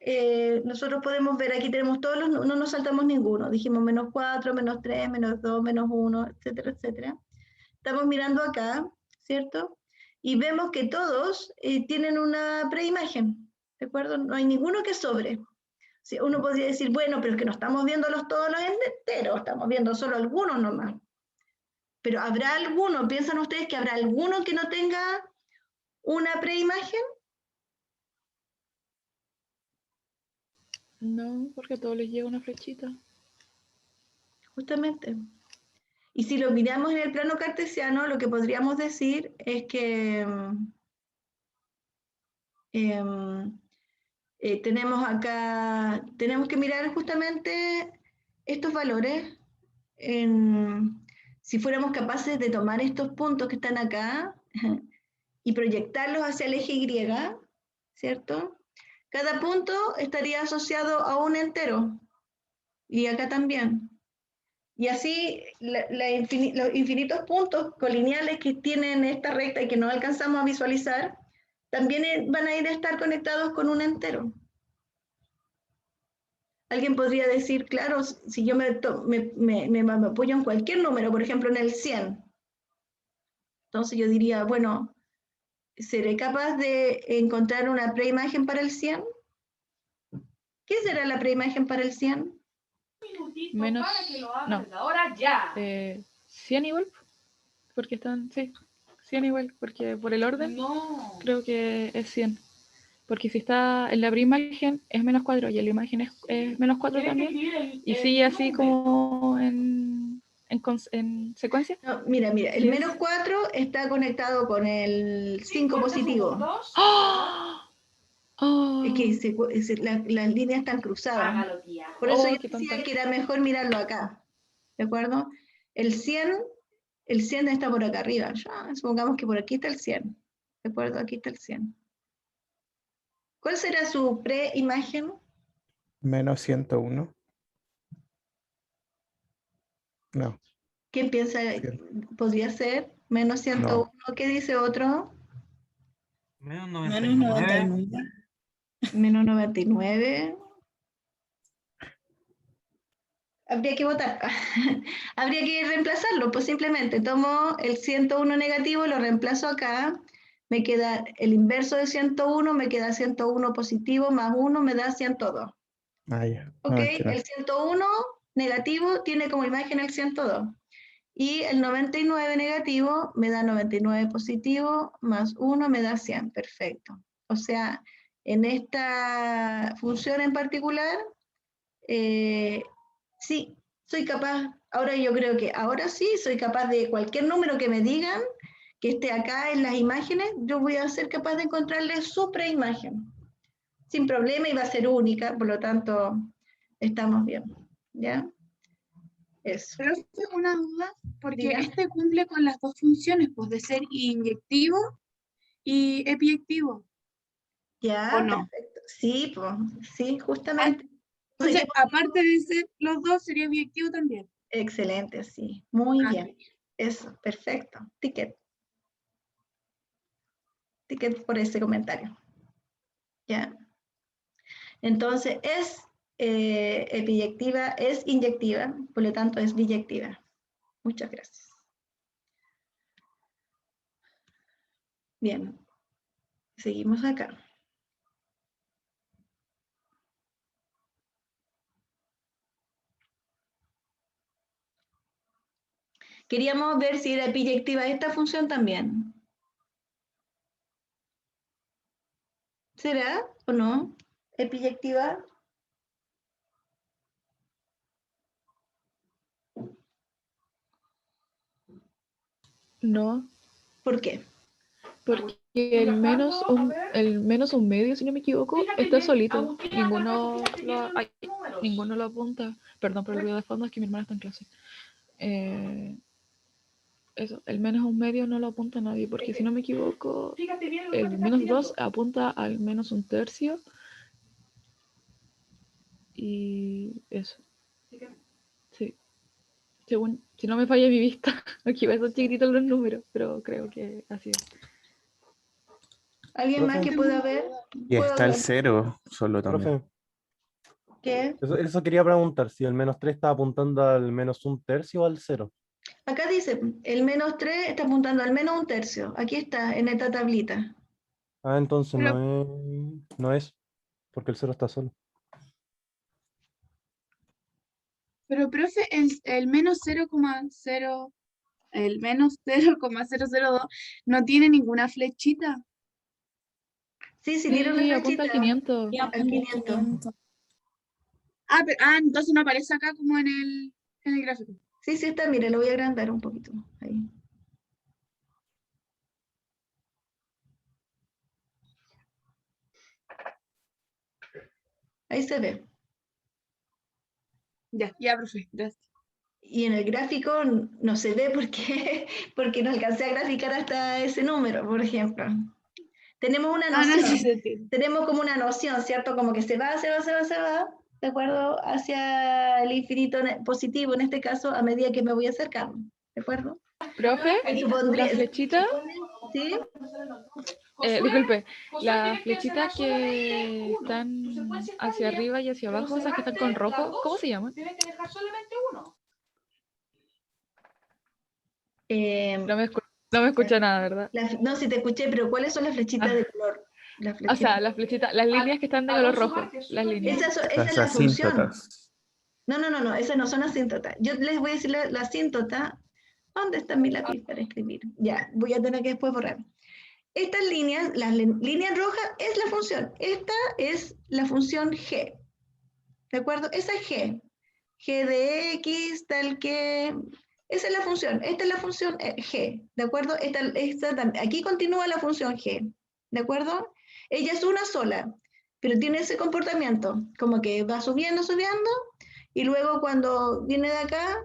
nosotros podemos ver, aquí tenemos todos los, no nos saltamos ninguno. Dijimos -4, -3, -2, -1, etcétera, etcétera. Estamos mirando acá, ¿cierto? Y vemos que todos tienen una preimagen, ¿de acuerdo? No hay ninguno que sobre. Si uno podría decir, bueno, pero es que no estamos viendo todos los enteros, estamos viendo solo algunos nomás. Pero ¿habrá alguno, piensan ustedes que habrá alguno que no tenga una preimagen? No, porque a todos les llega una flechita. Justamente. Y si lo miramos en el plano cartesiano, lo que podríamos decir es que tenemos acá, tenemos que mirar justamente estos valores. Si fuéramos capaces de tomar estos puntos que están acá y proyectarlos hacia el eje Y, ¿cierto? Cada punto estaría asociado a un entero, y acá también. Y así los infinitos puntos colineales que tienen esta recta y que no alcanzamos a visualizar, también van a ir a estar conectados con un entero. Alguien podría decir, claro, si yo me apoyo en cualquier número, por ejemplo en el 100, entonces yo diría, bueno, ¿seré capaz de encontrar una preimagen para el 100? ¿Qué será la preimagen para el 100? Menos, no, 100 igual, porque están, sí, 100 igual, porque por el orden creo que es 100. Porque si está en la primera imagen es -4 y en la imagen es -4 también, y sigue así como en secuencia. No, mira, el -4 está conectado con el 5 positivo. ¡Oh! ¡Oh! Es que las líneas están cruzadas. Por eso yo qué decía tonta. que era mejor mirarlo acá. ¿De acuerdo? El 100 está por acá arriba. Ya, supongamos que por aquí está el 100. ¿De acuerdo? Aquí está el 100. ¿Cuál será su preimagen? -101. No, ¿Quién piensa? 100. ¿Podría ser? -101. ¿Qué dice otro? Menos Menos 99. 99. -99. Habría que votar. Habría que reemplazarlo, pues simplemente tomo el 101 negativo, lo reemplazo acá, me queda el inverso de 101, me queda 101 positivo más 1 me da 102. Ah, ya. ¿Ok? No, es que no. El 101 negativo tiene como imagen el 102. Y el 99 negativo me da 99 positivo más 1 me da 100. Perfecto. O sea, en esta función en particular, sí, soy capaz, ahora yo creo que ahora sí, soy capaz de cualquier número que me digan que esté acá en las imágenes, yo voy a ser capaz de encontrarle su preimagen. Sin problema, y va a ser única, por lo tanto, estamos bien. ¿Ya? Eso. Pero es una duda, porque Diga. este cumple con las dos funciones, pues de ser inyectivo y epiectivo. Ya, ¿O no? perfecto. Sí, pues, sí, justamente. Entonces, aparte de ser los dos, sería biyectivo también. Excelente, sí. Muy Ah, bien. Eso, perfecto. Ticket. Ticket por ese comentario. Ya. Entonces, es epiyectiva, es inyectiva, por lo tanto es biyectiva. Muchas gracias. Bien. Seguimos acá. Queríamos ver si era epiyectiva esta función también. ¿Será o no? ¿Epiyectiva? No, ¿Por qué? porque el menos un medio, si no me equivoco, está solito. Ninguno lo apunta. Perdón por el ruido de fondo, es que mi hermana está en clase. Eso, el menos un medio no lo apunta a nadie, porque si no me equivoco, el -2 apunta al -1/3. Y eso. Sí. Según, si no me falla mi vista, aquí va a ser chiquititos los números, pero creo que así es. ¿Alguien más Profe. que pueda ver? Y ¿Puedo está el ver? 0 solo también. Profe, ¿Qué? eso quería preguntar, si el -3 está apuntando al -1/3 o al 0. Acá dice, el -3 está apuntando al -1/3. Aquí está, en esta tablita. Ah, entonces Pero- no es, porque el 0 está solo. Pero, profe, el menos 0,0, el menos 0,002 no tiene ninguna flechita. Sí, sí, tiene una Sí, apunta al flechita. 500. Al 500. Entonces no aparece acá como en el gráfico. Sí, sí está, mire, lo voy a agrandar un poquito. Ahí. Ahí se ve. Ya, profe, gracias. Y en el gráfico no se ve porque, porque no alcancé a graficar hasta ese número, por ejemplo. Tenemos una noción, tenemos como una noción, ¿cierto? Como que se va, ¿de acuerdo? Hacia el infinito positivo, en este caso, a medida que me voy acercando, ¿de acuerdo? Profe, la flechita, ¿sí? disculpe, las flechitas que están hacia arriba y hacia abajo, esas que están con rojo, ¿cómo se llaman? No me escucha nada, ¿verdad? No, sí te escuché, pero ¿cuáles son las flechitas de color? O sea, las flechitas, las líneas que están de color rojo, las líneas. Esa es la función. No, esas no son asíntotas. Yo les voy a decir la asíntota. ¿Dónde está mi lápiz para escribir? Ya, voy a tener que después borrar. Estas líneas, las líneas rojas es la función. Esta es la función G. ¿De acuerdo? Esa es G. G de X, tal que... Esa es la función. Esta es la función G. ¿De acuerdo? Aquí continúa la función G. ¿De acuerdo? Ella es una sola, pero tiene ese comportamiento, como que va subiendo, y luego cuando viene de acá,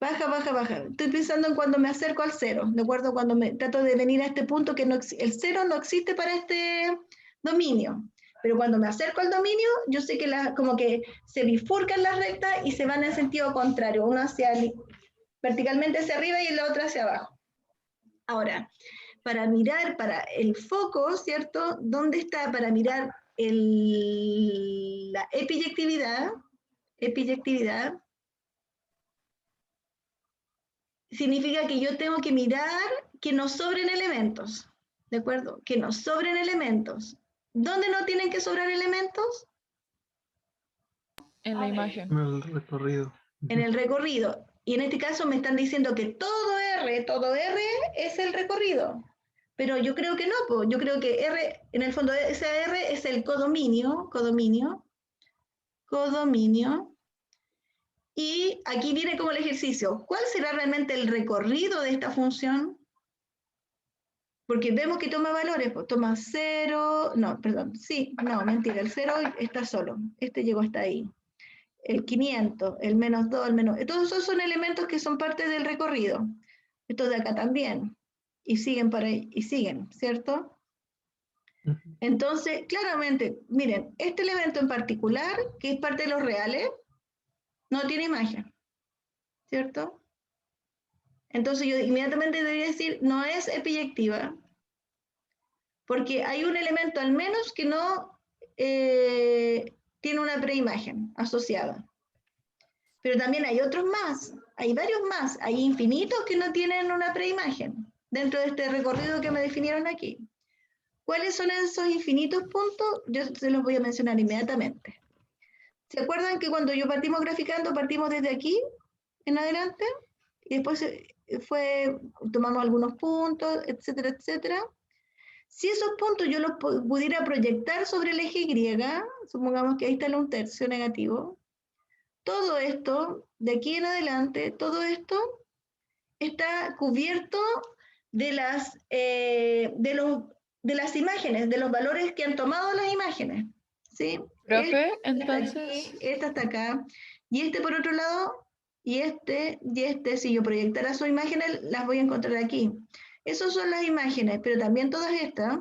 baja. Estoy pensando en cuando me acerco al cero, ¿de acuerdo? Cuando me trato de venir a este punto que el cero no existe para este dominio. Pero cuando me acerco al dominio, yo sé que como que se bifurcan las rectas y se van en sentido contrario, una verticalmente hacia arriba y la otra hacia abajo. Ahora, para mirar para el foco, ¿cierto? ¿Dónde está para mirar la epiyectividad? Epiyectividad significa que yo tengo que mirar que nos sobren elementos, ¿de acuerdo? Que nos sobren elementos. ¿Dónde no tienen que sobrar elementos? En la imagen. En el recorrido. En el recorrido. Y en este caso me están diciendo que todo R es el recorrido. Pero yo creo que no, pues. Yo creo que R, en el fondo, ese R es el codominio. Y aquí viene como el ejercicio. ¿Cuál será realmente el recorrido de esta función? Porque vemos que toma valores, pues toma 0, no, perdón, sí, no, mentira, el 0 está solo, este llegó hasta ahí. El 500, el menos 2, el menos... Todos esos son elementos que son parte del recorrido. Estos de acá también. Y siguen para ahí, y siguen, ¿cierto? Entonces, claramente, miren, este elemento en particular, que es parte de los reales, no tiene imagen, ¿cierto? Entonces yo inmediatamente debería decir, no es epiyectiva, porque hay un elemento al menos que no tiene una preimagen asociada. Pero también hay otros más, hay varios más, hay infinitos que no tienen una preimagen dentro de este recorrido que me definieron aquí. ¿Cuáles son esos infinitos puntos? Yo se los voy a mencionar inmediatamente. ¿Se acuerdan que cuando yo partimos graficando, partimos desde aquí en adelante? Y después tomamos algunos puntos, etcétera, etcétera. Si esos puntos yo los pudiera proyectar sobre el eje Y, supongamos que ahí está el 1/3 negativo, todo esto, de aquí en adelante, todo esto está cubierto de las imágenes, de los valores que han tomado las imágenes. ¿Sí? Profe, entonces... Esta está acá, y este por otro lado, y este, si yo proyectara sus imágenes, las voy a encontrar aquí. Esas son las imágenes, pero también todas estas,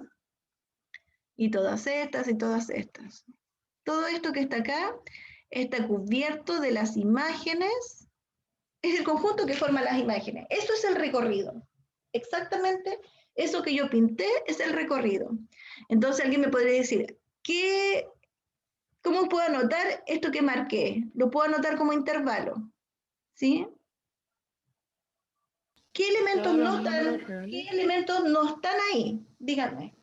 y todas estas, y todas estas. Todo esto que está acá está cubierto de las imágenes, es el conjunto que forma las imágenes. Eso es el recorrido. Exactamente eso que yo pinté es el recorrido. Entonces alguien me podría decir, ¿cómo puedo anotar esto que marqué? Lo puedo anotar como intervalo. ¿Sí? ¿Qué elementos no están ahí? Díganme.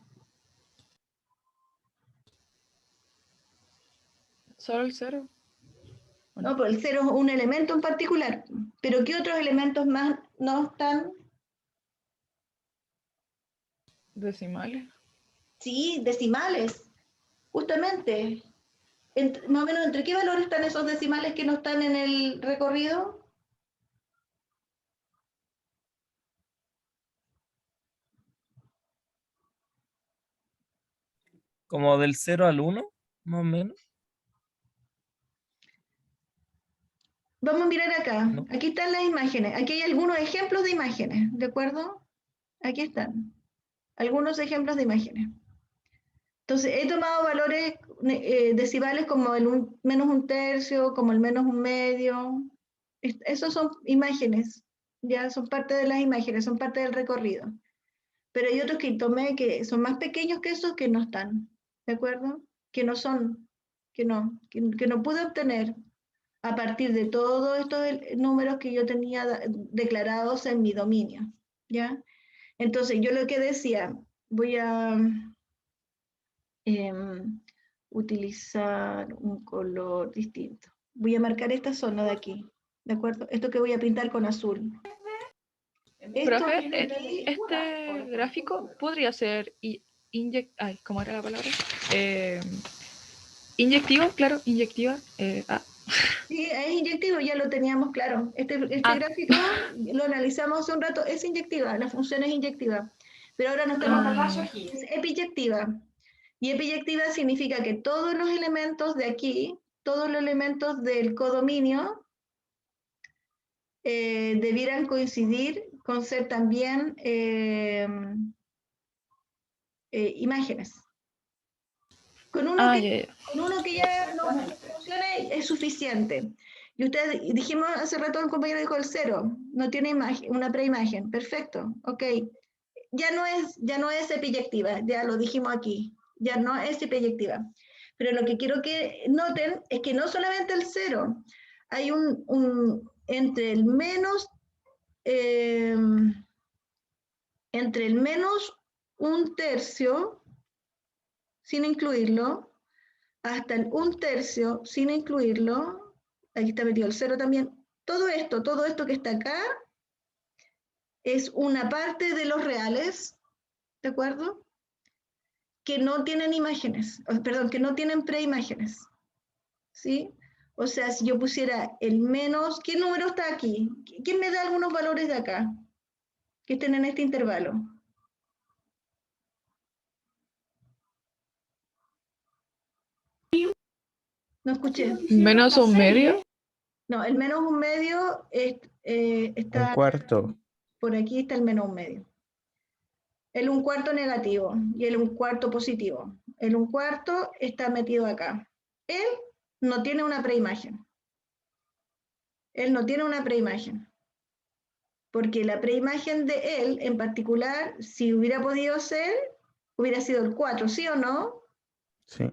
¿Solo el 0? No, pues el 0 es un elemento en particular. Pero ¿qué otros elementos más no están? ¿Decimales? Sí, decimales. Justamente. Más o menos, ¿entre qué valores están esos decimales que no están en el recorrido? Como del 0 al 1, más o menos. Vamos a mirar acá. ¿No? Aquí están las imágenes. Aquí hay algunos ejemplos de imágenes, ¿de acuerdo? Aquí están. Algunos ejemplos de imágenes. Entonces, he tomado valores decimales como el menos un tercio, como el menos un medio. Esos son imágenes, ya son parte de las imágenes, son parte del recorrido. Pero hay otros que tomé que son más pequeños que esos que no están, ¿de acuerdo? Que no son, que no pude obtener a partir de todos estos números que yo tenía declarados en mi dominio, ¿ya? Entonces, yo lo que decía, voy a utilizar un color distinto. Voy a marcar esta zona de aquí, ¿de acuerdo? Esto que voy a pintar con azul. Profe, este gráfico podría ser ¿cómo era la palabra? Inyectivo, claro, inyectiva. Sí, es inyectivo, ya lo teníamos claro. Este gráfico lo analizamos hace un rato, es inyectiva, la función es inyectiva. Pero ahora no estamos es epiyectiva. Y epiyectiva significa que todos los elementos de aquí, todos los elementos del codominio, debieran coincidir con ser también imágenes. Con uno que ya no funcione es suficiente. Y ustedes, dijimos hace rato, un compañero dijo el 0, no tiene imagen, una preimagen. Perfecto, ok. Ya no es epiyectiva, ya lo dijimos aquí. Ya no es epiyectiva. Pero lo que quiero que noten es que no solamente el 0, hay entre el menos un tercio, sin incluirlo, hasta el un tercio, sin incluirlo, aquí está metido el 0 también, todo esto que está acá, es una parte de los reales, ¿de acuerdo? Que no tienen imágenes, perdón, que no tienen preimágenes, ¿sí? O sea, si yo pusiera el menos, ¿qué número está aquí? ¿Quién me da algunos valores de acá? Que estén en este intervalo. No escuché. ¿Menos un medio? No, el menos un medio está... Un cuarto. Por aquí está el menos un medio. El un cuarto negativo y el un cuarto positivo. El un cuarto está metido acá. Él no tiene una preimagen. Él no tiene una preimagen. Porque la preimagen de él, en particular, si hubiera podido ser, hubiera sido el 4, ¿sí o no? Sí.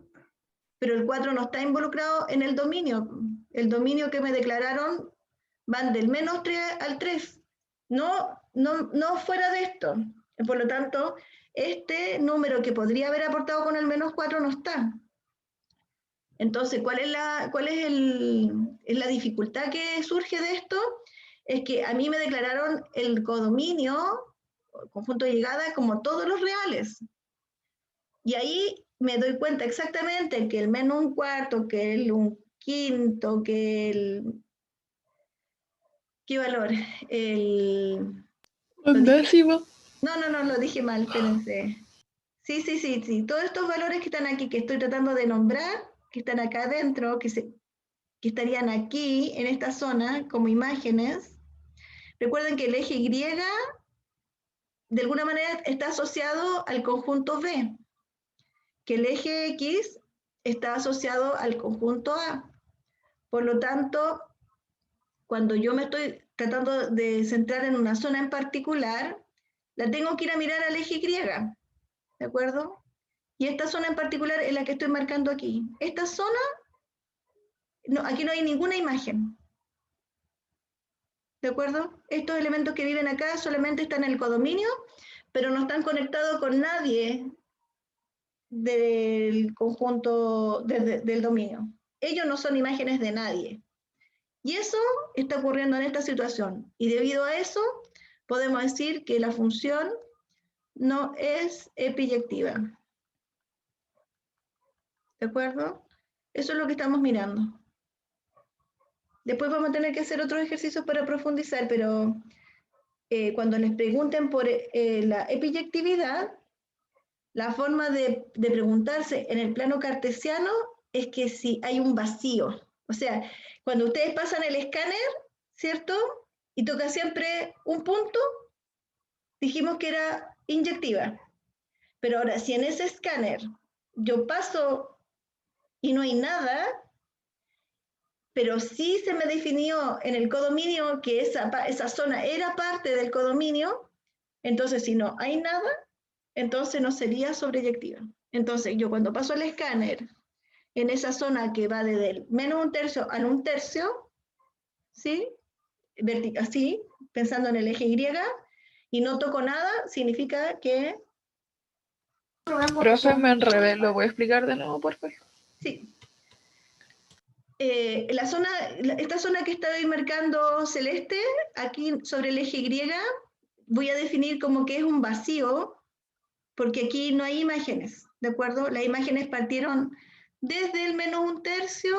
Pero el 4 no está involucrado en el dominio. El dominio que me declararon van del menos 3 al 3. No fuera de esto. Por lo tanto, este número que podría haber aportado con el menos 4 no está. Entonces, ¿cuál es la dificultad que surge de esto? Es que a mí me declararon el codominio, conjunto de llegada, como todos los reales. Y ahí me doy cuenta exactamente que el menos un cuarto, que el un quinto, que el... ¿Qué valor? Un décimo. No, lo dije mal, espérense. Sí. Todos estos valores que están aquí, que estoy tratando de nombrar, que están acá adentro, que estarían aquí, en esta zona, como imágenes. Recuerden que el eje Y, de alguna manera, está asociado al conjunto B, que el eje X está asociado al conjunto A. Por lo tanto, cuando yo me estoy tratando de centrar en una zona en particular, la tengo que ir a mirar al eje Y, ¿de acuerdo? Y esta zona en particular es la que estoy marcando aquí. Esta zona, aquí no hay ninguna imagen, ¿de acuerdo? Estos elementos que viven acá solamente están en el codominio, pero no están conectados con nadie del conjunto del dominio. Ellos no son imágenes de nadie. Y eso está ocurriendo en esta situación. Y debido a eso, podemos decir que la función no es epiyectiva. ¿De acuerdo? Eso es lo que estamos mirando. Después vamos a tener que hacer otros ejercicios para profundizar, pero cuando les pregunten por la epiyectividad, la forma de preguntarse en el plano cartesiano es que si hay un vacío. O sea, cuando ustedes pasan el escáner, ¿cierto? Y toca siempre un punto, dijimos que era inyectiva. Pero ahora, si en ese escáner yo paso y no hay nada, pero sí se me definió en el codominio que esa zona era parte del codominio, entonces si no hay nada, entonces no sería sobreyectiva. Entonces yo cuando paso el escáner en esa zona que va desde el menos un tercio al un tercio, ¿sí? Así, pensando en el eje Y, y no toco nada, significa que... Profe, me enredé, ¿lo voy a explicar de nuevo, por favor? Sí. Esta zona que estoy marcando celeste, aquí sobre el eje Y, voy a definir como que es un vacío, porque aquí no hay imágenes, ¿de acuerdo? Las imágenes partieron desde el menos un tercio,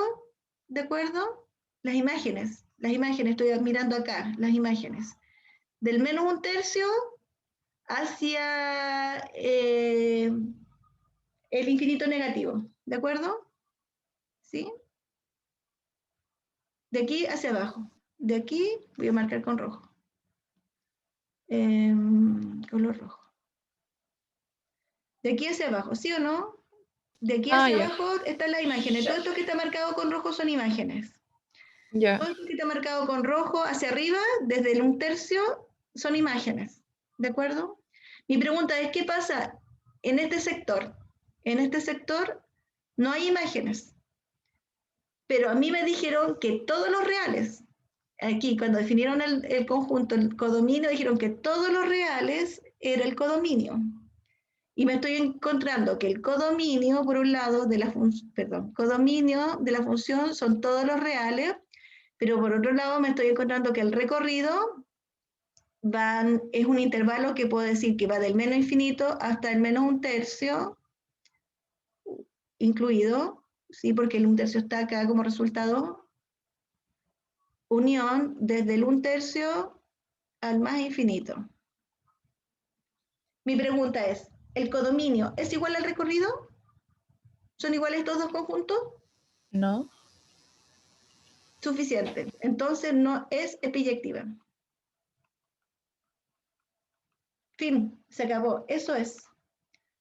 ¿de acuerdo? Las imágenes, estoy mirando acá, las imágenes. Del menos un tercio hacia el infinito negativo, ¿de acuerdo? ¿Sí? De aquí hacia abajo. De aquí voy a marcar con rojo. Color rojo. De aquí hacia abajo, ¿sí o no? De aquí hacia abajo están las imágenes. Todo esto que está marcado con rojo son imágenes. Todo esto que está marcado con rojo hacia arriba, desde el un tercio, son imágenes. ¿De acuerdo? Mi pregunta es, ¿qué pasa en este sector? En este sector no hay imágenes. Pero a mí me dijeron que todos los reales, aquí cuando definieron el conjunto, el codominio, dijeron que todos los reales era el codominio. Y me estoy encontrando que el codominio, por un lado, codominio de la función son todos los reales, pero por otro lado me estoy encontrando que el recorrido es un intervalo que puedo decir que va del menos infinito hasta el menos un tercio, incluido, ¿sí? Porque el un tercio está acá como resultado, unión desde el un tercio al más infinito. Mi pregunta es, ¿el codominio es igual al recorrido? ¿Son iguales estos dos conjuntos? No. Suficiente. Entonces no es epiyectiva. Fin, se acabó. Eso es.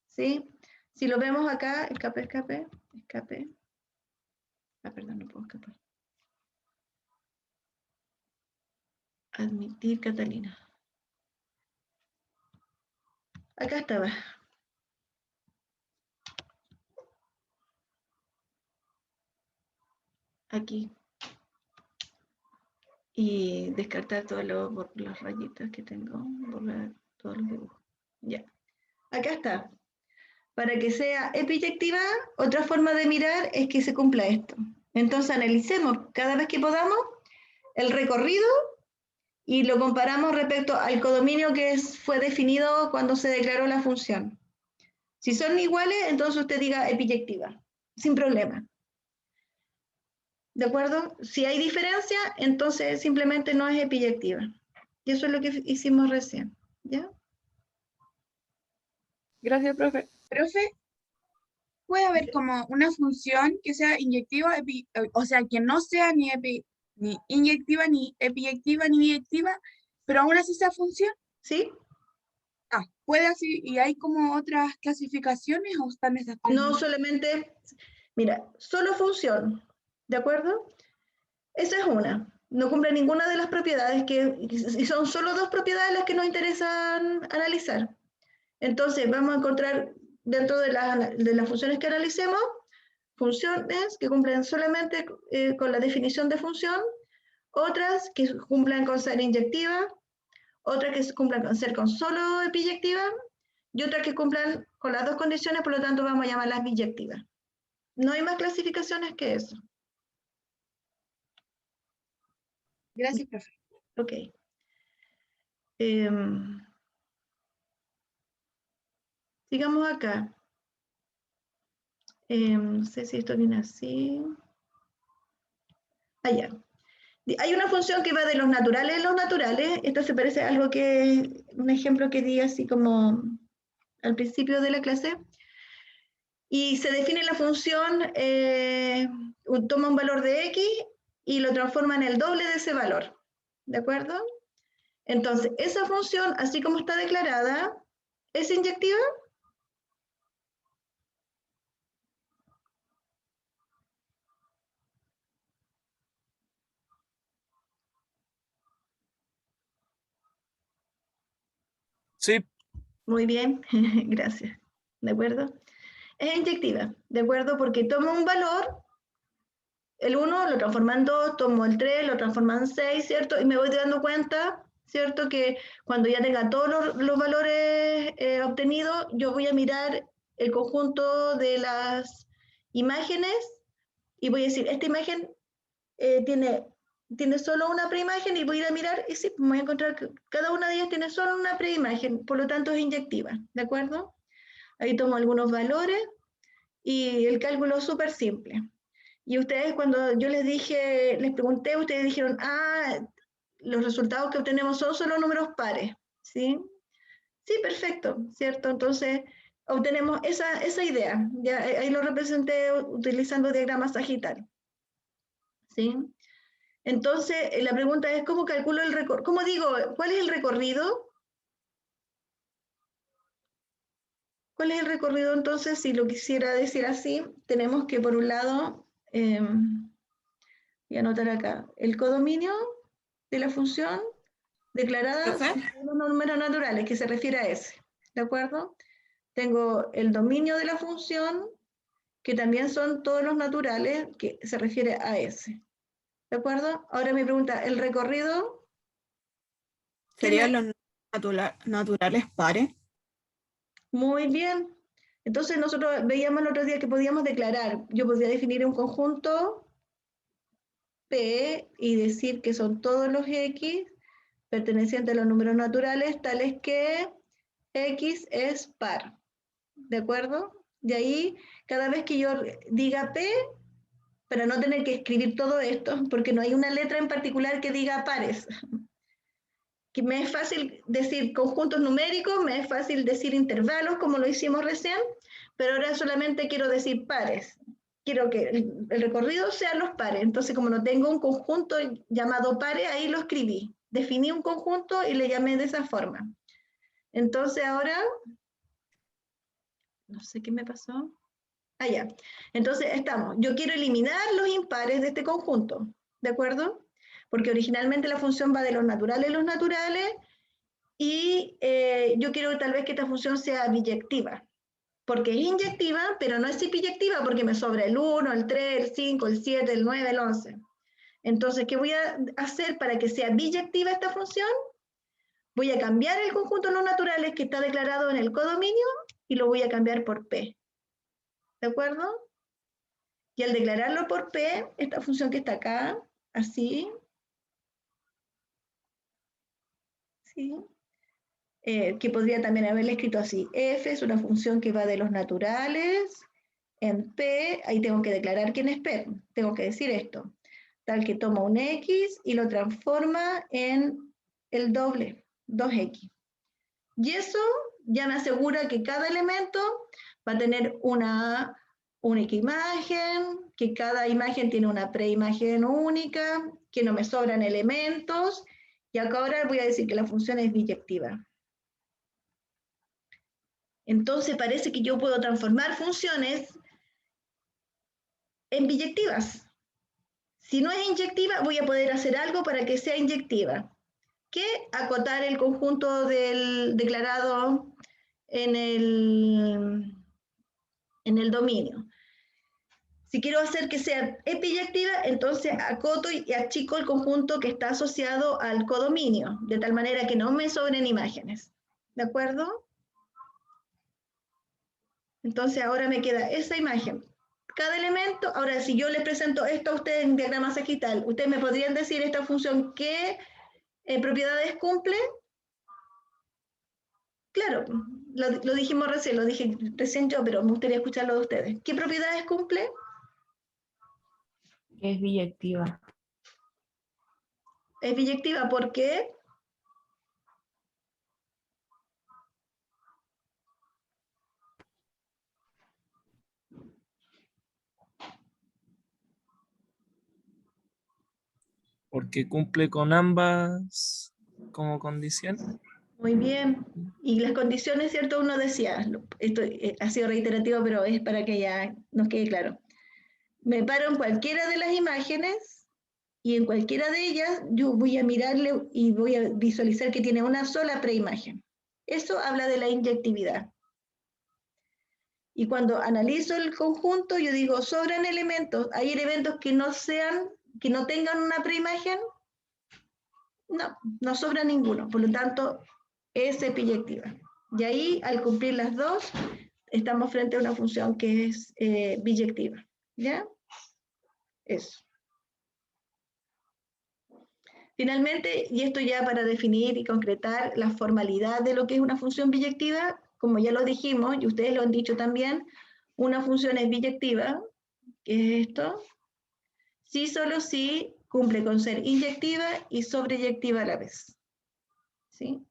¿Sí? Si lo vemos acá, escape. Ah, perdón, no puedo escapar. Admitir Catalina. Acá estaba. Aquí. Y descartar todas las rayitas que tengo, borrar todos los dibujos. Ya. Acá está. Para que sea epiyectiva, otra forma de mirar es que se cumpla esto. Entonces analicemos cada vez que podamos el recorrido y lo comparamos respecto al codominio que fue definido cuando se declaró la función. Si son iguales, entonces usted diga epiyectiva, sin problema. ¿De acuerdo? Si hay diferencia, entonces simplemente no es epiyectiva. Y eso es lo que hicimos recién. ¿Ya? Gracias, profe. Profe, puede haber como una función que sea inyectiva, o sea, que no sea ni inyectiva, ni epiyectiva, ni biyectiva, pero aún así sea función. ¿Sí? Ah, puede así, y hay como otras clasificaciones o están esas tres. No solamente, mira, solo función, ¿de acuerdo? Esa es una. No cumple ninguna de las propiedades y son solo dos propiedades las que nos interesan analizar. Entonces vamos a encontrar dentro de las funciones que analicemos, funciones que cumplen solamente con la definición de función, otras que cumplan con ser inyectiva, otras que cumplan con ser con solo epiyectiva, y otras que cumplan con las dos condiciones, por lo tanto vamos a llamarlas biyectivas. No hay más clasificaciones que eso. Gracias, profe. Ok. Sigamos acá. No sé si esto viene así. Allá. Hay una función que va de los naturales a los naturales. Esto se parece a algo que, un ejemplo que di así como al principio de la clase. Y se define la función, toma un valor de x y lo transforma en el doble de ese valor. ¿De acuerdo? Entonces, esa función, así como está declarada, ¿es inyectiva? Sí, Muy bien, gracias. ¿De acuerdo? Es inyectiva, ¿de acuerdo? Porque tomo un valor, el 1 lo transforma en 2, tomo el 3, lo transforma en 6, ¿cierto? Y me voy dando cuenta, ¿cierto? Que cuando ya tenga todos los valores obtenidos, yo voy a mirar el conjunto de las imágenes y voy a decir, esta imagen tiene solo una preimagen y voy a ir a mirar y sí, voy a encontrar que cada una de ellas tiene solo una preimagen, por lo tanto es inyectiva, ¿de acuerdo? Ahí tomo algunos valores y el cálculo es súper simple. Y ustedes cuando yo les dije, les pregunté, ustedes dijeron, los resultados que obtenemos son solo números pares, ¿sí? Sí, perfecto, ¿cierto? Entonces obtenemos esa idea, ya ahí lo representé utilizando diagrama sagital, ¿sí? Entonces, la pregunta es, ¿cómo calculo el recorrido? ¿Cómo digo, cuál es el recorrido? ¿Cuál es el recorrido entonces? Si lo quisiera decir así, tenemos que por un lado, voy a anotar acá, el codominio de la función declarada son los números naturales, que se refiere a ese, ¿de acuerdo? Tengo el dominio de la función, que también son todos los naturales, que se refiere a ese, ¿de acuerdo? Ahora me pregunta, ¿el recorrido? ¿Serían los naturales pares? Muy bien. Entonces nosotros veíamos el otro día que podíamos declarar, yo podría definir un conjunto P y decir que son todos los X pertenecientes a los números naturales, tales que X es par, ¿de acuerdo? Y ahí, cada vez que yo diga P, para no tener que escribir todo esto, porque no hay una letra en particular que diga pares, que me es fácil decir conjuntos numéricos, me es fácil decir intervalos, como lo hicimos recién, pero ahora solamente quiero decir pares. Quiero que el recorrido sean los pares. Entonces, como no tengo un conjunto llamado pares, ahí lo escribí. Definí un conjunto y le llamé de esa forma. Entonces, ahora, no sé qué me pasó. Ya. Entonces, yo quiero eliminar los impares de este conjunto, ¿de acuerdo? Porque originalmente la función va de los naturales a los naturales, y yo quiero tal vez que esta función sea biyectiva, porque es inyectiva, pero no es biyectiva porque me sobra el 1, el 3, el 5, el 7, el 9, el 11. Entonces, ¿qué voy a hacer para que sea biyectiva esta función? Voy a cambiar el conjunto de los naturales que está declarado en el codominio y lo voy a cambiar por P. ¿De acuerdo? Y al declararlo por P, esta función que está acá, así, ¿sí? Que podría también haberle escrito así. F es una función que va de los naturales en P, ahí tengo que declarar quién es P, tengo que decir esto, tal que toma un X y lo transforma en el doble, 2X. Y eso ya me asegura que cada elemento va a tener una única imagen, que cada imagen tiene una preimagen única, que no me sobran elementos, y acá ahora voy a decir que la función es biyectiva. Entonces parece que yo puedo transformar funciones en biyectivas. Si no es inyectiva, voy a poder hacer algo para que sea inyectiva. ¿Qué? Acotar el conjunto del declarado en el dominio. Si quiero hacer que sea epiyectiva, entonces acoto y achico el conjunto que está asociado al codominio, de tal manera que no me sobren imágenes. ¿De acuerdo? Entonces ahora me queda esa imagen. Cada elemento, ahora si yo les presento esto a ustedes en diagrama sagital, ¿ustedes me podrían decir esta función qué propiedades cumple? Claro, lo dijimos recién, lo dije recién yo, pero me gustaría escucharlo de ustedes. ¿Qué propiedades cumple? Es biyectiva. Es biyectiva, ¿por qué? Porque cumple con ambas como condición. Muy bien. Y las condiciones, ¿cierto? Uno decía, esto ha sido reiterativo, pero es para que ya nos quede claro. Me paro en cualquiera de las imágenes y en cualquiera de ellas yo voy a mirarle y voy a visualizar que tiene una sola preimagen. Eso habla de la inyectividad. Y cuando analizo el conjunto, yo digo, sobran elementos. ¿Hay elementos que no tengan una preimagen? No sobra ninguno. Por lo tanto, es biyectiva. Y ahí, al cumplir las dos, estamos frente a una función que es biyectiva. ¿Ya? Eso. Finalmente, y esto ya para definir y concretar la formalidad de lo que es una función biyectiva, como ya lo dijimos, y ustedes lo han dicho también, una función es biyectiva, que es esto, si solo si cumple con ser inyectiva y sobreyectiva a la vez. ¿Sí?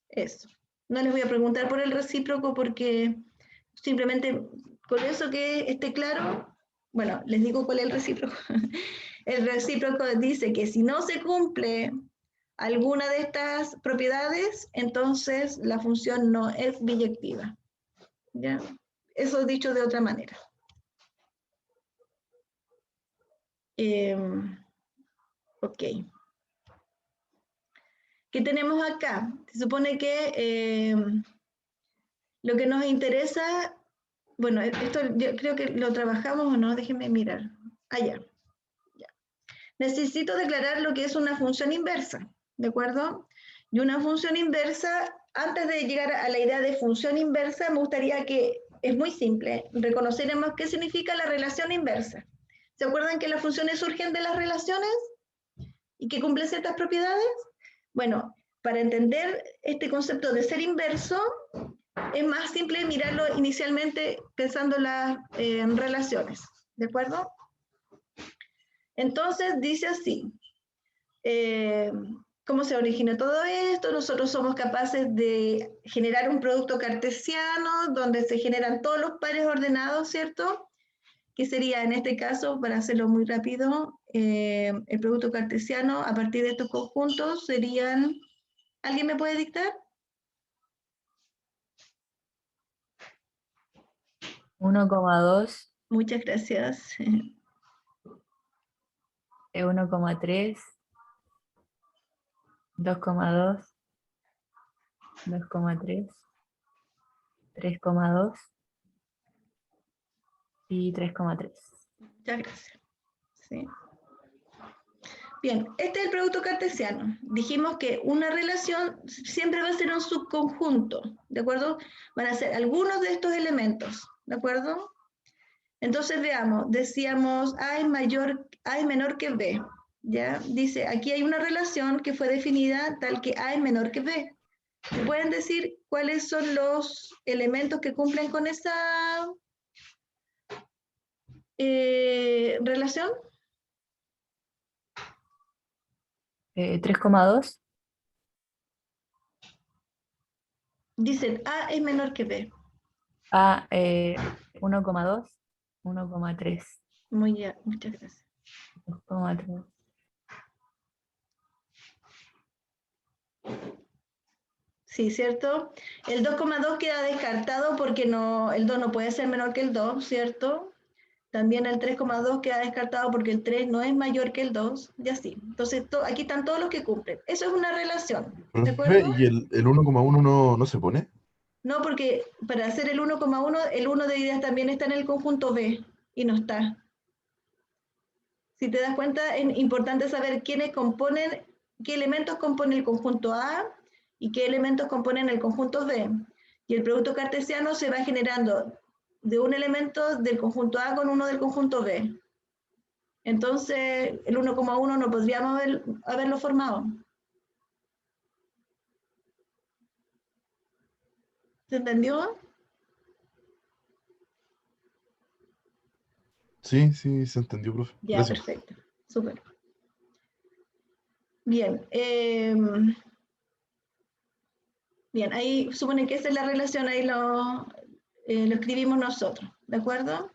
Eso. No les voy a preguntar por el recíproco porque simplemente con eso que esté claro, bueno, les digo cuál es el recíproco. El recíproco dice que si no se cumple alguna de estas propiedades, entonces la función no es biyectiva. ¿Ya? Eso dicho de otra manera. Ok. ¿Qué tenemos acá? Se supone que lo que nos interesa, bueno, esto yo creo que lo trabajamos o no, déjenme mirar. Ya. Necesito declarar lo que es una función inversa, ¿de acuerdo? Y una función inversa, antes de llegar a la idea de función inversa, me gustaría que, es muy simple, reconociéramos qué significa la relación inversa. ¿Se acuerdan que las funciones surgen de las relaciones y que cumplen ciertas propiedades? Bueno, para entender este concepto de ser inverso, es más simple mirarlo inicialmente pensando en las relaciones, ¿de acuerdo? Entonces dice así, ¿cómo se origina todo esto? Nosotros somos capaces de generar un producto cartesiano donde se generan todos los pares ordenados, ¿cierto? Que sería en este caso, para hacerlo muy rápido, el producto cartesiano a partir de estos conjuntos serían, ¿alguien me puede dictar? 1,2. Muchas gracias. 1,3. 2,2. 2,3. 3,2. Y 3,3. Muchas gracias. Sí. Bien, este es el producto cartesiano. Dijimos que una relación siempre va a ser un subconjunto, ¿de acuerdo? Van a ser algunos de estos elementos, ¿de acuerdo? Entonces veamos, decíamos A es menor que B, ¿ya? Dice, aquí hay una relación que fue definida tal que A es menor que B. ¿Me pueden decir cuáles son los elementos que cumplen con esa relación? 3,2. Dicen A es menor que B. A, 1,2. 1,3. Muy bien, muchas gracias. 2,3. Sí, ¿cierto? El 2,2 queda descartado porque no, el 2 no puede ser menor que el 2, ¿cierto? También el 3,2 queda descartado porque el 3 no es mayor que el 2, y así. Entonces, aquí están todos los que cumplen. Eso es una relación, ¿de acuerdo? ¿Y el 1,1 no se pone? No, porque para hacer el 1,1, el 1 de ideas también está en el conjunto B, y no está. Si te das cuenta, es importante saber qué elementos componen el conjunto A y qué elementos componen el conjunto B. Y el producto cartesiano se va generando de un elemento del conjunto A con uno del conjunto B. Entonces, el 1,1 no podríamos haberlo formado. ¿Se entendió? Sí, sí, se entendió, profe. Ya, Gracias. perfecto. Súper. Bien. Bien, ahí supone que esa es la relación, ahí lo escribimos nosotros, ¿de acuerdo?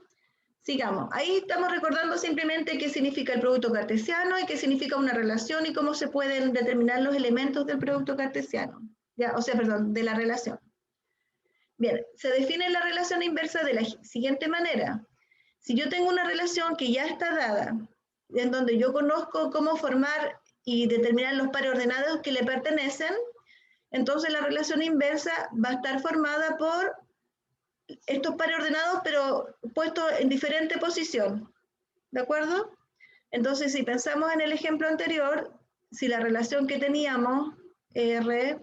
Sigamos. Ahí estamos recordando simplemente qué significa el producto cartesiano y qué significa una relación y cómo se pueden determinar los elementos del producto cartesiano. Ya, o sea, perdón, de la relación. Bien, se define la relación inversa de la siguiente manera. Si yo tengo una relación que ya está dada, en donde yo conozco cómo formar y determinar los pares ordenados que le pertenecen, entonces la relación inversa va a estar formada por estos pares ordenados, pero puestos en diferente posición. ¿De acuerdo? Entonces, si pensamos en el ejemplo anterior, si la relación que teníamos, R,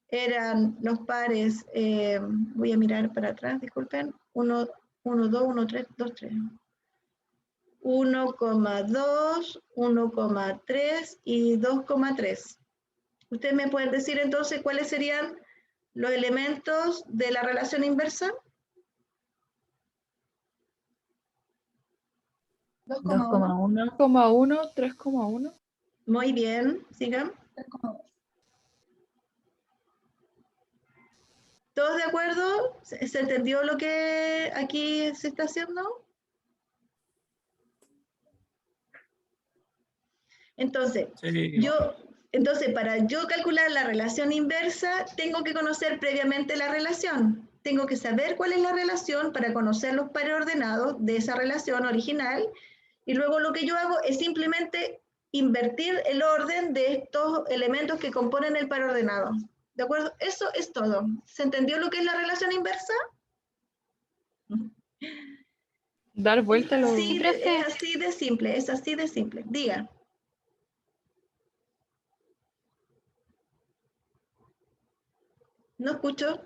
eran los pares, voy a mirar para atrás, disculpen, 1, 1, 2, 1, 3, 2, 3. 1,2, 1,3 y 2,3. ¿Ustedes me pueden decir entonces cuáles serían los elementos de la relación inversa? 2,1. 2,1, 3,1. Muy bien, sigan. 3,2. ¿Todos de acuerdo? ¿Se entendió lo que aquí se está haciendo? Entonces, Sí. entonces, para yo calcular la relación inversa, tengo que conocer previamente la relación. Tengo que saber cuál es la relación para conocer los pares ordenados de esa relación original. Y luego lo que yo hago es simplemente invertir el orden de estos elementos que componen el par ordenado. ¿De acuerdo? Eso es todo. ¿Se entendió lo que es la relación inversa? Dar vuelta a lo... Sí, es así de simple, es así de simple. Diga. No escucho.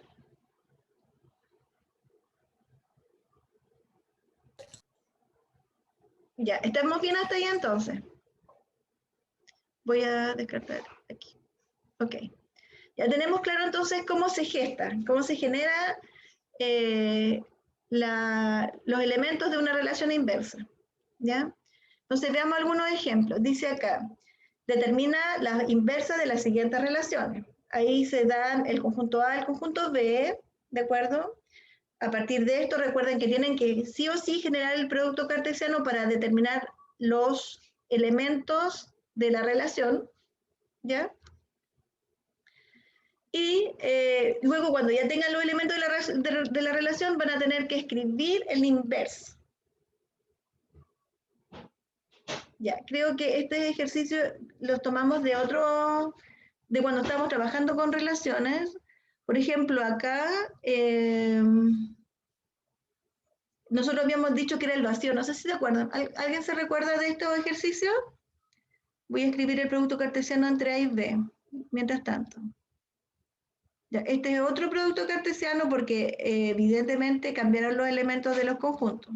Ya, ¿estamos bien hasta ahí entonces? Voy a descartar aquí. Ok. Ya tenemos claro entonces cómo se gesta, cómo se genera los elementos de una relación inversa. ¿Ya? Entonces veamos algunos ejemplos. Dice acá, determina la inversa de las siguientes relaciones. Ahí se dan el conjunto A, el conjunto B, ¿de acuerdo? A partir de esto, recuerden que tienen que sí o sí generar el producto cartesiano para determinar los elementos de la relación, ¿ya? Y luego, cuando ya tengan los elementos de la relación, van a tener que escribir el inverso. Ya, creo que este ejercicio lo tomamos de cuando estamos trabajando con relaciones. Por ejemplo, acá, nosotros habíamos dicho que era el vacío, no sé si se acuerdan. ¿Alguien se recuerda de estos ejercicios? Voy a escribir el producto cartesiano entre A y B, mientras tanto. Ya, este es otro producto cartesiano porque evidentemente cambiaron los elementos de los conjuntos.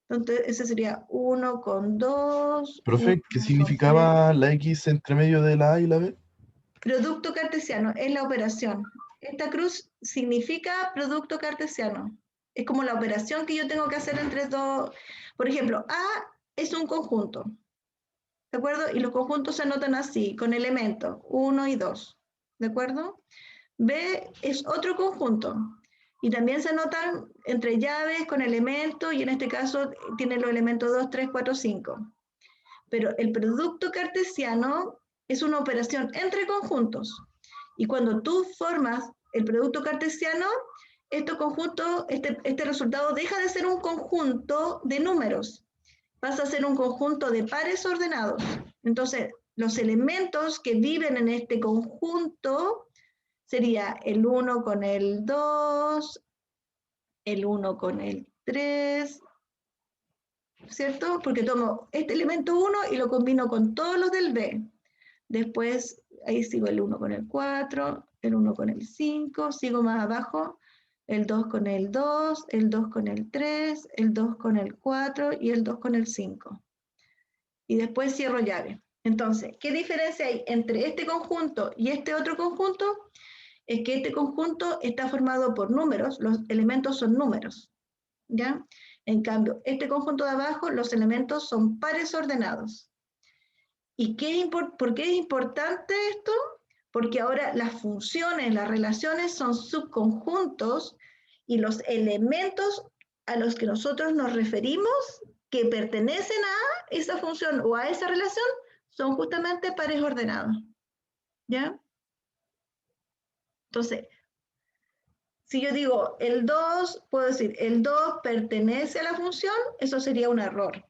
Entonces, ese sería 1 con 2. Profe, ¿qué significaba la X entre medio de la A y la B? Producto cartesiano es la operación. Esta cruz significa producto cartesiano. Es como la operación que yo tengo que hacer entre dos. Por ejemplo, A es un conjunto. ¿De acuerdo? Y los conjuntos se anotan así, con elementos 1 y 2. ¿De acuerdo? B es otro conjunto. Y también se anotan entre llaves con elementos, y en este caso tiene los elementos 2, 3, 4, 5. Pero el producto cartesiano es una operación entre conjuntos. Y cuando tú formas el producto cartesiano, este resultado deja de ser un conjunto de números. Pasa a ser un conjunto de pares ordenados. Entonces, los elementos que viven en este conjunto sería el 1 con el 2, el 1 con el 3, ¿cierto? Porque tomo este elemento 1 y lo combino con todos los del B. Después, ahí sigo el 1 con el 4, el 1 con el 5, sigo más abajo, el 2 con el 2, el 2 con el 3, el 2 con el 4 y el 2 con el 5. Y después cierro llave. Entonces, ¿qué diferencia hay entre este conjunto y este otro conjunto? es que este conjunto está formado por números, los elementos son números, ¿ya? En cambio, este conjunto de abajo, los elementos son pares ordenados. ¿Y por qué es importante esto? Porque ahora las funciones, las relaciones son subconjuntos y los elementos a los que nosotros nos referimos que pertenecen a esa función o a esa relación son justamente pares ordenados. ¿Ya? Entonces, si yo digo el 2, puedo decir el 2 pertenece a la función, eso sería un error.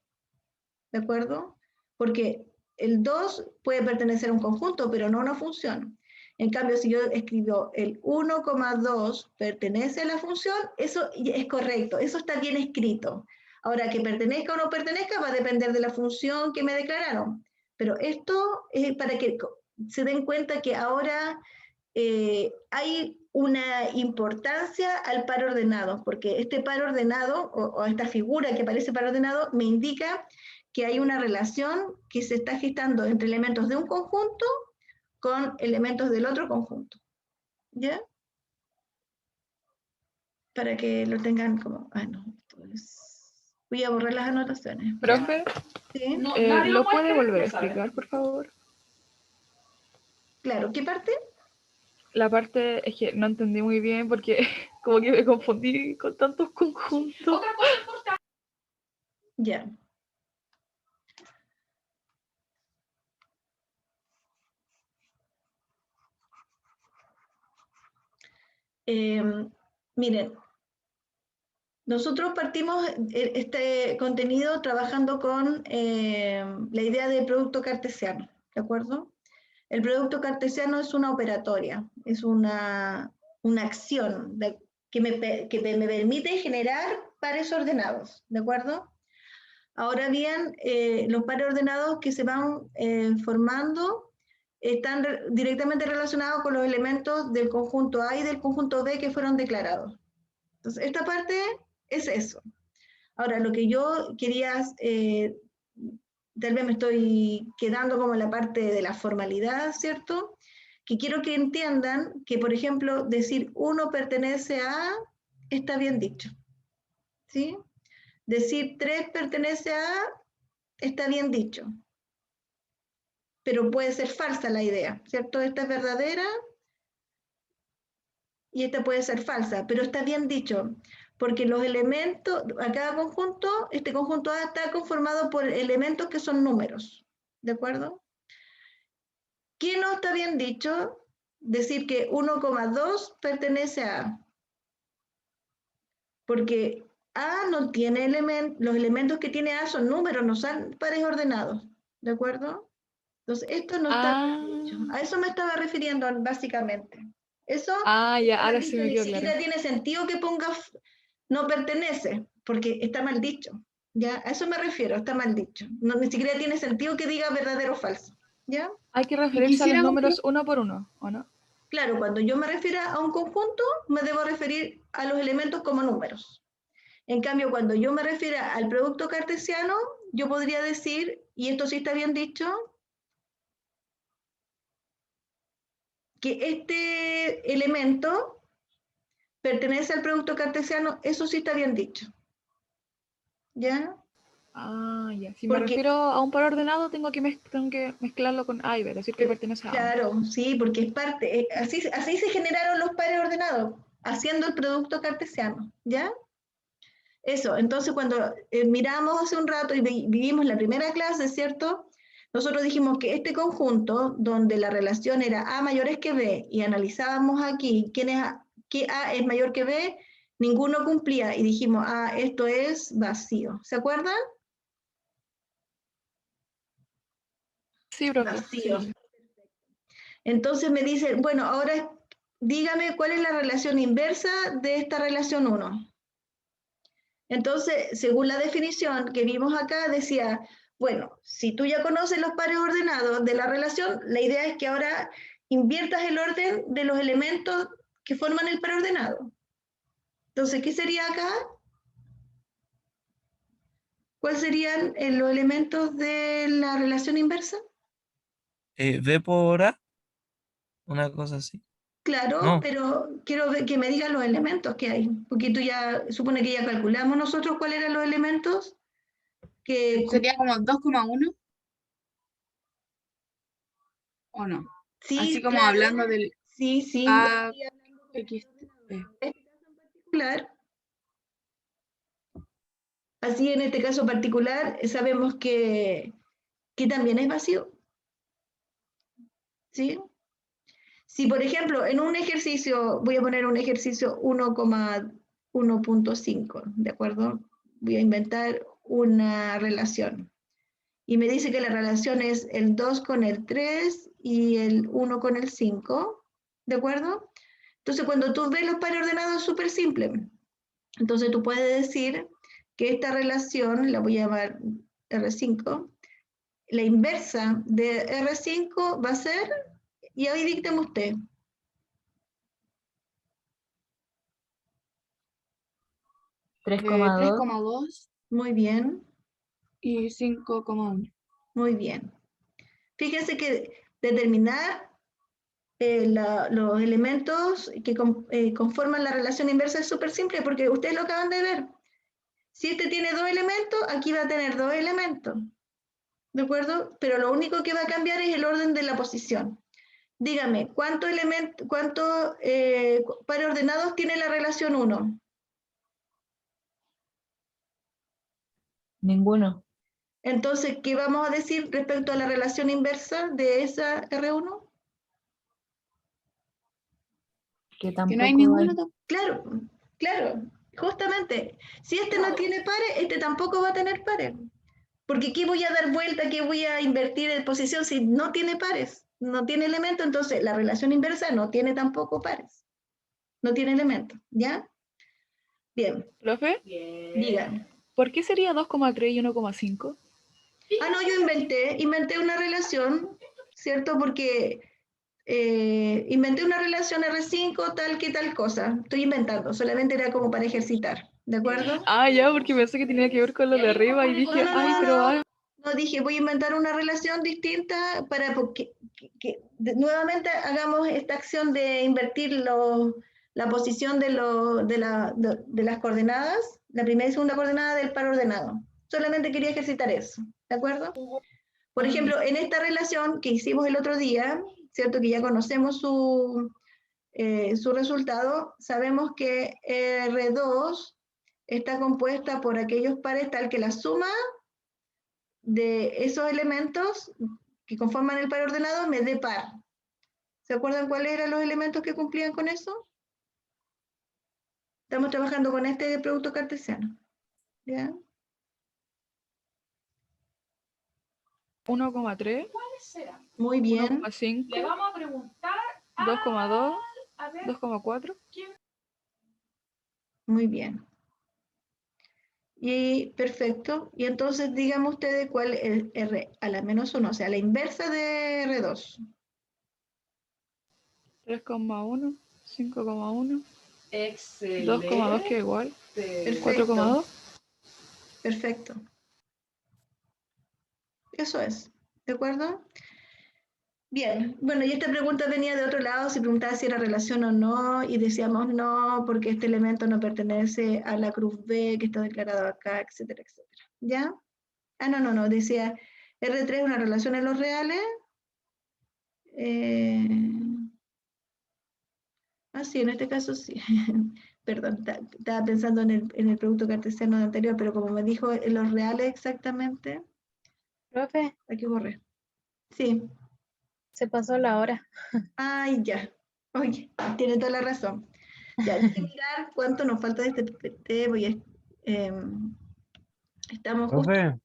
¿De acuerdo? Porque el 2 puede pertenecer a un conjunto, pero no a una función. En cambio, si yo escribo el 1,2 pertenece a la función, eso es correcto, eso está bien escrito. Ahora, que pertenezca o no pertenezca va a depender de la función que me declararon. Pero esto es para que se den cuenta que ahora hay una importancia al par ordenado, porque este par ordenado, o esta figura que parece par ordenado, me indica que hay una relación que se está gestando entre elementos de un conjunto con elementos del otro conjunto. ¿Ya? Para que lo tengan como... Ah, no. Pues voy a borrar las anotaciones. Profe, ¿Sí? ¿lo puede volver a explicar, por favor? Claro, ¿qué parte? La parte es que no entendí muy bien porque como que me confundí con tantos conjuntos. Ya. Miren, nosotros partimos este contenido trabajando con la idea de producto cartesiano, ¿de acuerdo? El producto cartesiano es una operatoria, es una acción que me permite generar pares ordenados, ¿de acuerdo? Ahora bien, los pares ordenados que se van formando están directamente relacionados con los elementos del conjunto A y del conjunto B que fueron declarados. Entonces, esta parte es eso. Ahora, lo que yo quería, tal vez me estoy quedando como en la parte de la formalidad, ¿cierto? Que quiero que entiendan que, por ejemplo, decir uno pertenece a, está bien dicho, ¿sí? Decir 3 pertenece a, está bien dicho. Pero puede ser falsa la idea, ¿cierto? Esta es verdadera y esta puede ser falsa, pero está bien dicho, porque los elementos, a cada conjunto, este conjunto A está conformado por elementos que son números, ¿de acuerdo? ¿Qué no está bien dicho? Decir que 1,2 pertenece a A, porque A no tiene los elementos que tiene A son números, no son pares ordenados, ¿de acuerdo? Entonces, esto no está bien dicho. A eso me estaba refiriendo básicamente. Eso ya, ahora sí me ni quedó siquiera claro. tiene sentido que ponga no pertenece, porque está mal dicho. ¿Ya? A eso me refiero, está mal dicho. No, ni siquiera tiene sentido que diga verdadero o falso. ¿Ya? Hay que referirse a los números uno por uno, ¿o no? Claro, cuando yo me refiero a un conjunto, me debo referir a los elementos como números. En cambio, cuando yo me refiero al producto cartesiano, yo podría decir, y esto sí está bien dicho, que este elemento pertenece al producto cartesiano, eso sí está bien dicho. ¿Ya? Ya. Si me refiero a un par ordenado, tengo que mezclarlo con A y B, decir que pertenece a A. Claro, sí, porque es parte, así se generaron los pares ordenados, haciendo el producto cartesiano, ¿ya? Eso, entonces cuando miramos hace un rato y vivimos la primera clase, ¿cierto? Nosotros dijimos que este conjunto, donde la relación era A mayores que B, y analizábamos aquí qué A es mayor que B, ninguno cumplía, y dijimos, esto es vacío. ¿Se acuerdan? Sí, profe. Vacío. Sí. Entonces me dice, bueno, ahora dígame cuál es la relación inversa de esta relación 1. Entonces, según la definición que vimos acá, decía, bueno, si tú ya conoces los pares ordenados de la relación, la idea es que ahora inviertas el orden de los elementos que forman el par ordenado. Entonces, ¿qué sería acá? ¿Cuáles serían los elementos de la relación inversa? B por A, una cosa así. Claro, No. pero quiero que me digas los elementos que hay, porque tú ya, supone que ya calculamos nosotros cuáles eran los elementos que... Sería como 2,1 ¿o no? Sí, Así como claro. hablando del Sí, sí. A, X, Particular. Así en este caso particular sabemos que también es vacío. ¿Sí? Si por ejemplo en un ejercicio, voy a poner un ejercicio 1,1.5, ¿de acuerdo? Voy a inventar una relación. Y me dice que la relación es el 2 con el 3 y el 1 con el 5, ¿de acuerdo? Entonces cuando tú ves los pares ordenados es súper simple. Entonces tú puedes decir que esta relación, la voy a llamar R5, la inversa de R5 va a ser, y hoy dícteme usted. 3,2 Muy bien. y 5,1. Muy bien. Fíjense que determinar los elementos que conforman la relación inversa es súper simple porque ustedes lo acaban de ver. Si este tiene 2 elementos, aquí va a tener 2 elementos. ¿De acuerdo? Pero lo único que va a cambiar es el orden de la posición. Dígame, ¿cuántos pares ordenados tiene la relación 1? Ninguno. Entonces, ¿qué vamos a decir respecto a la relación inversa de esa R1? Que tampoco no hay ninguno. Claro, claro, justamente. Si este no tiene pares, este tampoco va a tener pares. Porque ¿qué voy a dar vuelta? ¿Qué voy a invertir en posición si no tiene pares? No tiene elemento, entonces la relación inversa no tiene tampoco pares. No tiene elemento, ¿ya? Bien. ¿Profe? Diga. ¿Por qué sería 2,3 y 1,5? Ah, no, yo inventé una relación, ¿cierto? Porque inventé una relación R5 tal que tal cosa. Estoy inventando, solamente era como para ejercitar, ¿de acuerdo? Ah, ya, porque pensé que tenía que ver con lo de arriba y dije, No, dije, voy a inventar una relación distinta para que nuevamente hagamos esta acción de invertir la posición de las coordenadas, la primera y segunda coordenada del par ordenado. Solamente quería ejercitar eso, ¿de acuerdo? Por ejemplo, en esta relación que hicimos el otro día, ¿cierto? Que ya conocemos su resultado, sabemos que R2 está compuesta por aquellos pares tal que la suma de esos elementos que conforman el par ordenado me dé par. ¿Se acuerdan cuáles eran los elementos que cumplían con eso? Estamos trabajando con este producto cartesiano. ¿Ya? 1,3. Muy bien. 1,5. Le vamos a preguntar 2,2. a ver, 2,4. Muy bien. Y perfecto. Y entonces díganme ustedes cuál es R a la menos 1, o sea, la inversa de R2. 3,1. 5,1. excelente. 2,2 que igual. Perfecto. 4,2. Perfecto. Eso es. ¿De acuerdo? Bien, bueno, y esta pregunta venía de otro lado, se preguntaba si era relación o no, y decíamos no, porque este elemento no pertenece a la cruz B que está declarado acá, etcétera, etcétera. ¿Ya? Ah, no, decía R3 es una relación en los reales. Sí, en este caso sí. Perdón, estaba pensando en el producto cartesiano anterior, pero como me dijo en los reales exactamente. Profe, Aquí borré. Sí. se pasó la hora. Ay, ya. Oye, tiene toda la razón. Ya, hay que mirar cuánto nos falta de este PPT. Estamos justo. Profe,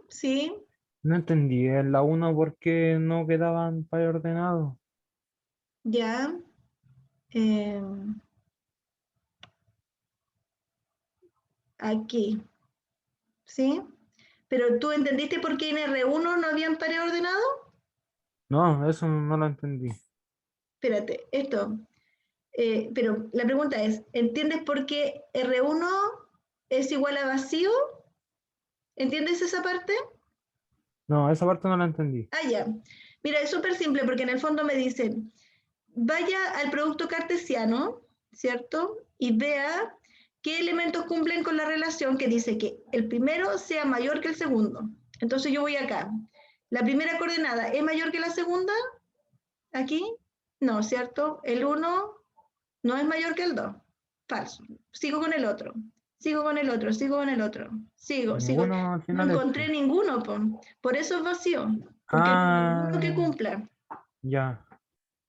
Sí, no entendí en la 1 por qué no quedaban para ordenado. ya. Aquí. ¿Sí? Pero ¿tú entendiste por qué en R1 no habían pares ordenados? No, eso no lo entendí. Espérate, esto. Pero la pregunta es, ¿entiendes por qué R1 es igual a vacío? ¿Entiendes esa parte? No, esa parte no la entendí. Ah, ya. Mira, es súper simple porque en el fondo me dicen, vaya al producto cartesiano, ¿cierto? Y vea qué elementos cumplen con la relación que dice que el primero sea mayor que el segundo. Entonces yo voy acá. La primera coordenada es mayor que la segunda, aquí, no, ¿cierto? El 1 no es mayor que el 2, falso. Sigo con el otro, sigo con el otro, sigo con el otro, sigo. Ninguno al No final es, encontré ninguno, por eso es vacío, porque no hay ninguno que cumpla. ya.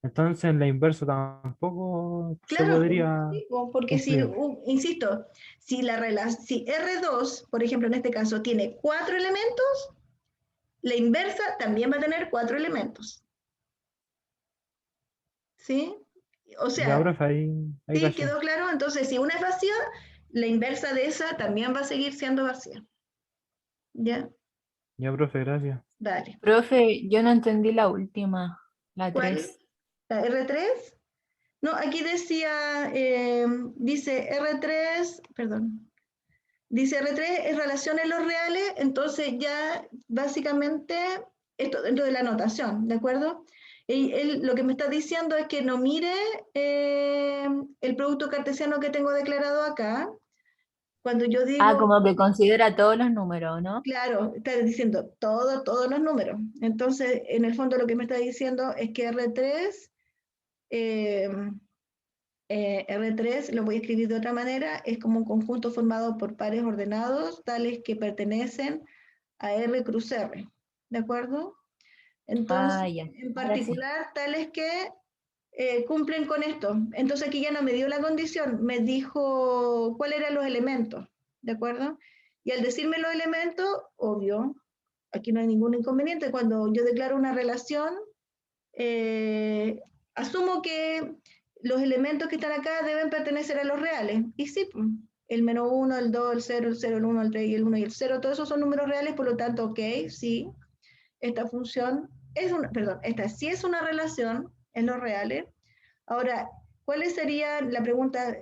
Entonces la inversa tampoco se Claro, podría sí, porque si, cumplir. insisto, si R2, por ejemplo, en este caso, tiene 4 elementos, la inversa también va a tener 4 elementos. ¿Sí? O Ya, sea, profe, ahí ¿sí? caché. ¿Quedó claro? Entonces, si una es vacía, la inversa de esa también va a seguir siendo vacía. ¿Ya? Ya, profe, gracias. Dale. Profe, yo no entendí la última, la ¿Cuál? 3. ¿La R3? No, aquí decía, dice R3, perdón. Dice R3 es relación en los reales, entonces ya básicamente esto dentro de la anotación, ¿de acuerdo? Él lo que me está diciendo es que no mire el producto cartesiano que tengo declarado acá. Cuando yo digo, Como que considera todos los números, ¿no? claro, está diciendo todos los números. Entonces, en el fondo lo que me está diciendo es que R3, R3, lo voy a escribir de otra manera, es como un conjunto formado por pares ordenados, tales que pertenecen a R cruz R, ¿de acuerdo? Entonces, Ya. en Ahora sí. particular, tales que cumplen con esto. Entonces aquí ya no me dio la condición, me dijo cuáles eran los elementos, ¿de acuerdo? Y al decirme los elementos, obvio, aquí no hay ningún inconveniente. Cuando yo declaro una relación, asumo que los elementos que están acá deben pertenecer a los reales. Y sí, el menos 1, el 2, el 0, el 0, el 1, el 3 y el 1 y el 0, todos esos son números reales, por lo tanto, ok, sí, esta función es una, perdón, esta sí es una relación en los reales. Ahora, ¿cuál sería la pregunta,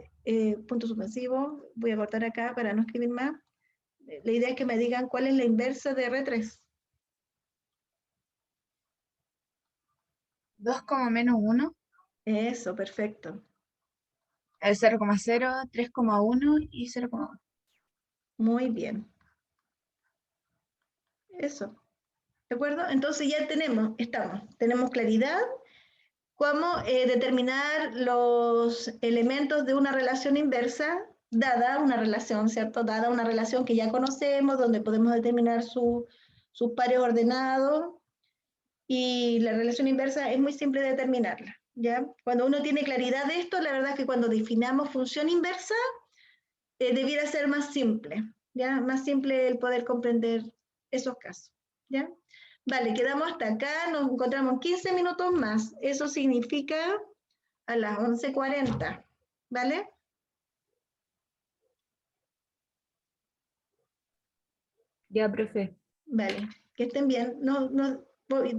punto suspensivo? Voy a cortar acá para no escribir más. La idea es que me digan cuál es la inversa de R3. 2 como menos 1. Eso, perfecto. El 0,0, 3,1 y 0,1. Muy bien. Eso. ¿De acuerdo? Entonces ya tenemos claridad cómo determinar los elementos de una relación inversa, dada una relación, ¿cierto? Dada una relación que ya conocemos, donde podemos determinar sus pares ordenados, y la relación inversa es muy simple de determinarla, ¿ya? Cuando uno tiene claridad de esto, la verdad es que cuando definamos función inversa, debiera ser más simple, ¿ya? Más simple el poder comprender esos casos, ¿ya? Vale, quedamos hasta acá, nos encontramos 15 minutos más, eso significa a las 11:40, ¿vale? Ya, profe. Vale, que estén bien. No, voy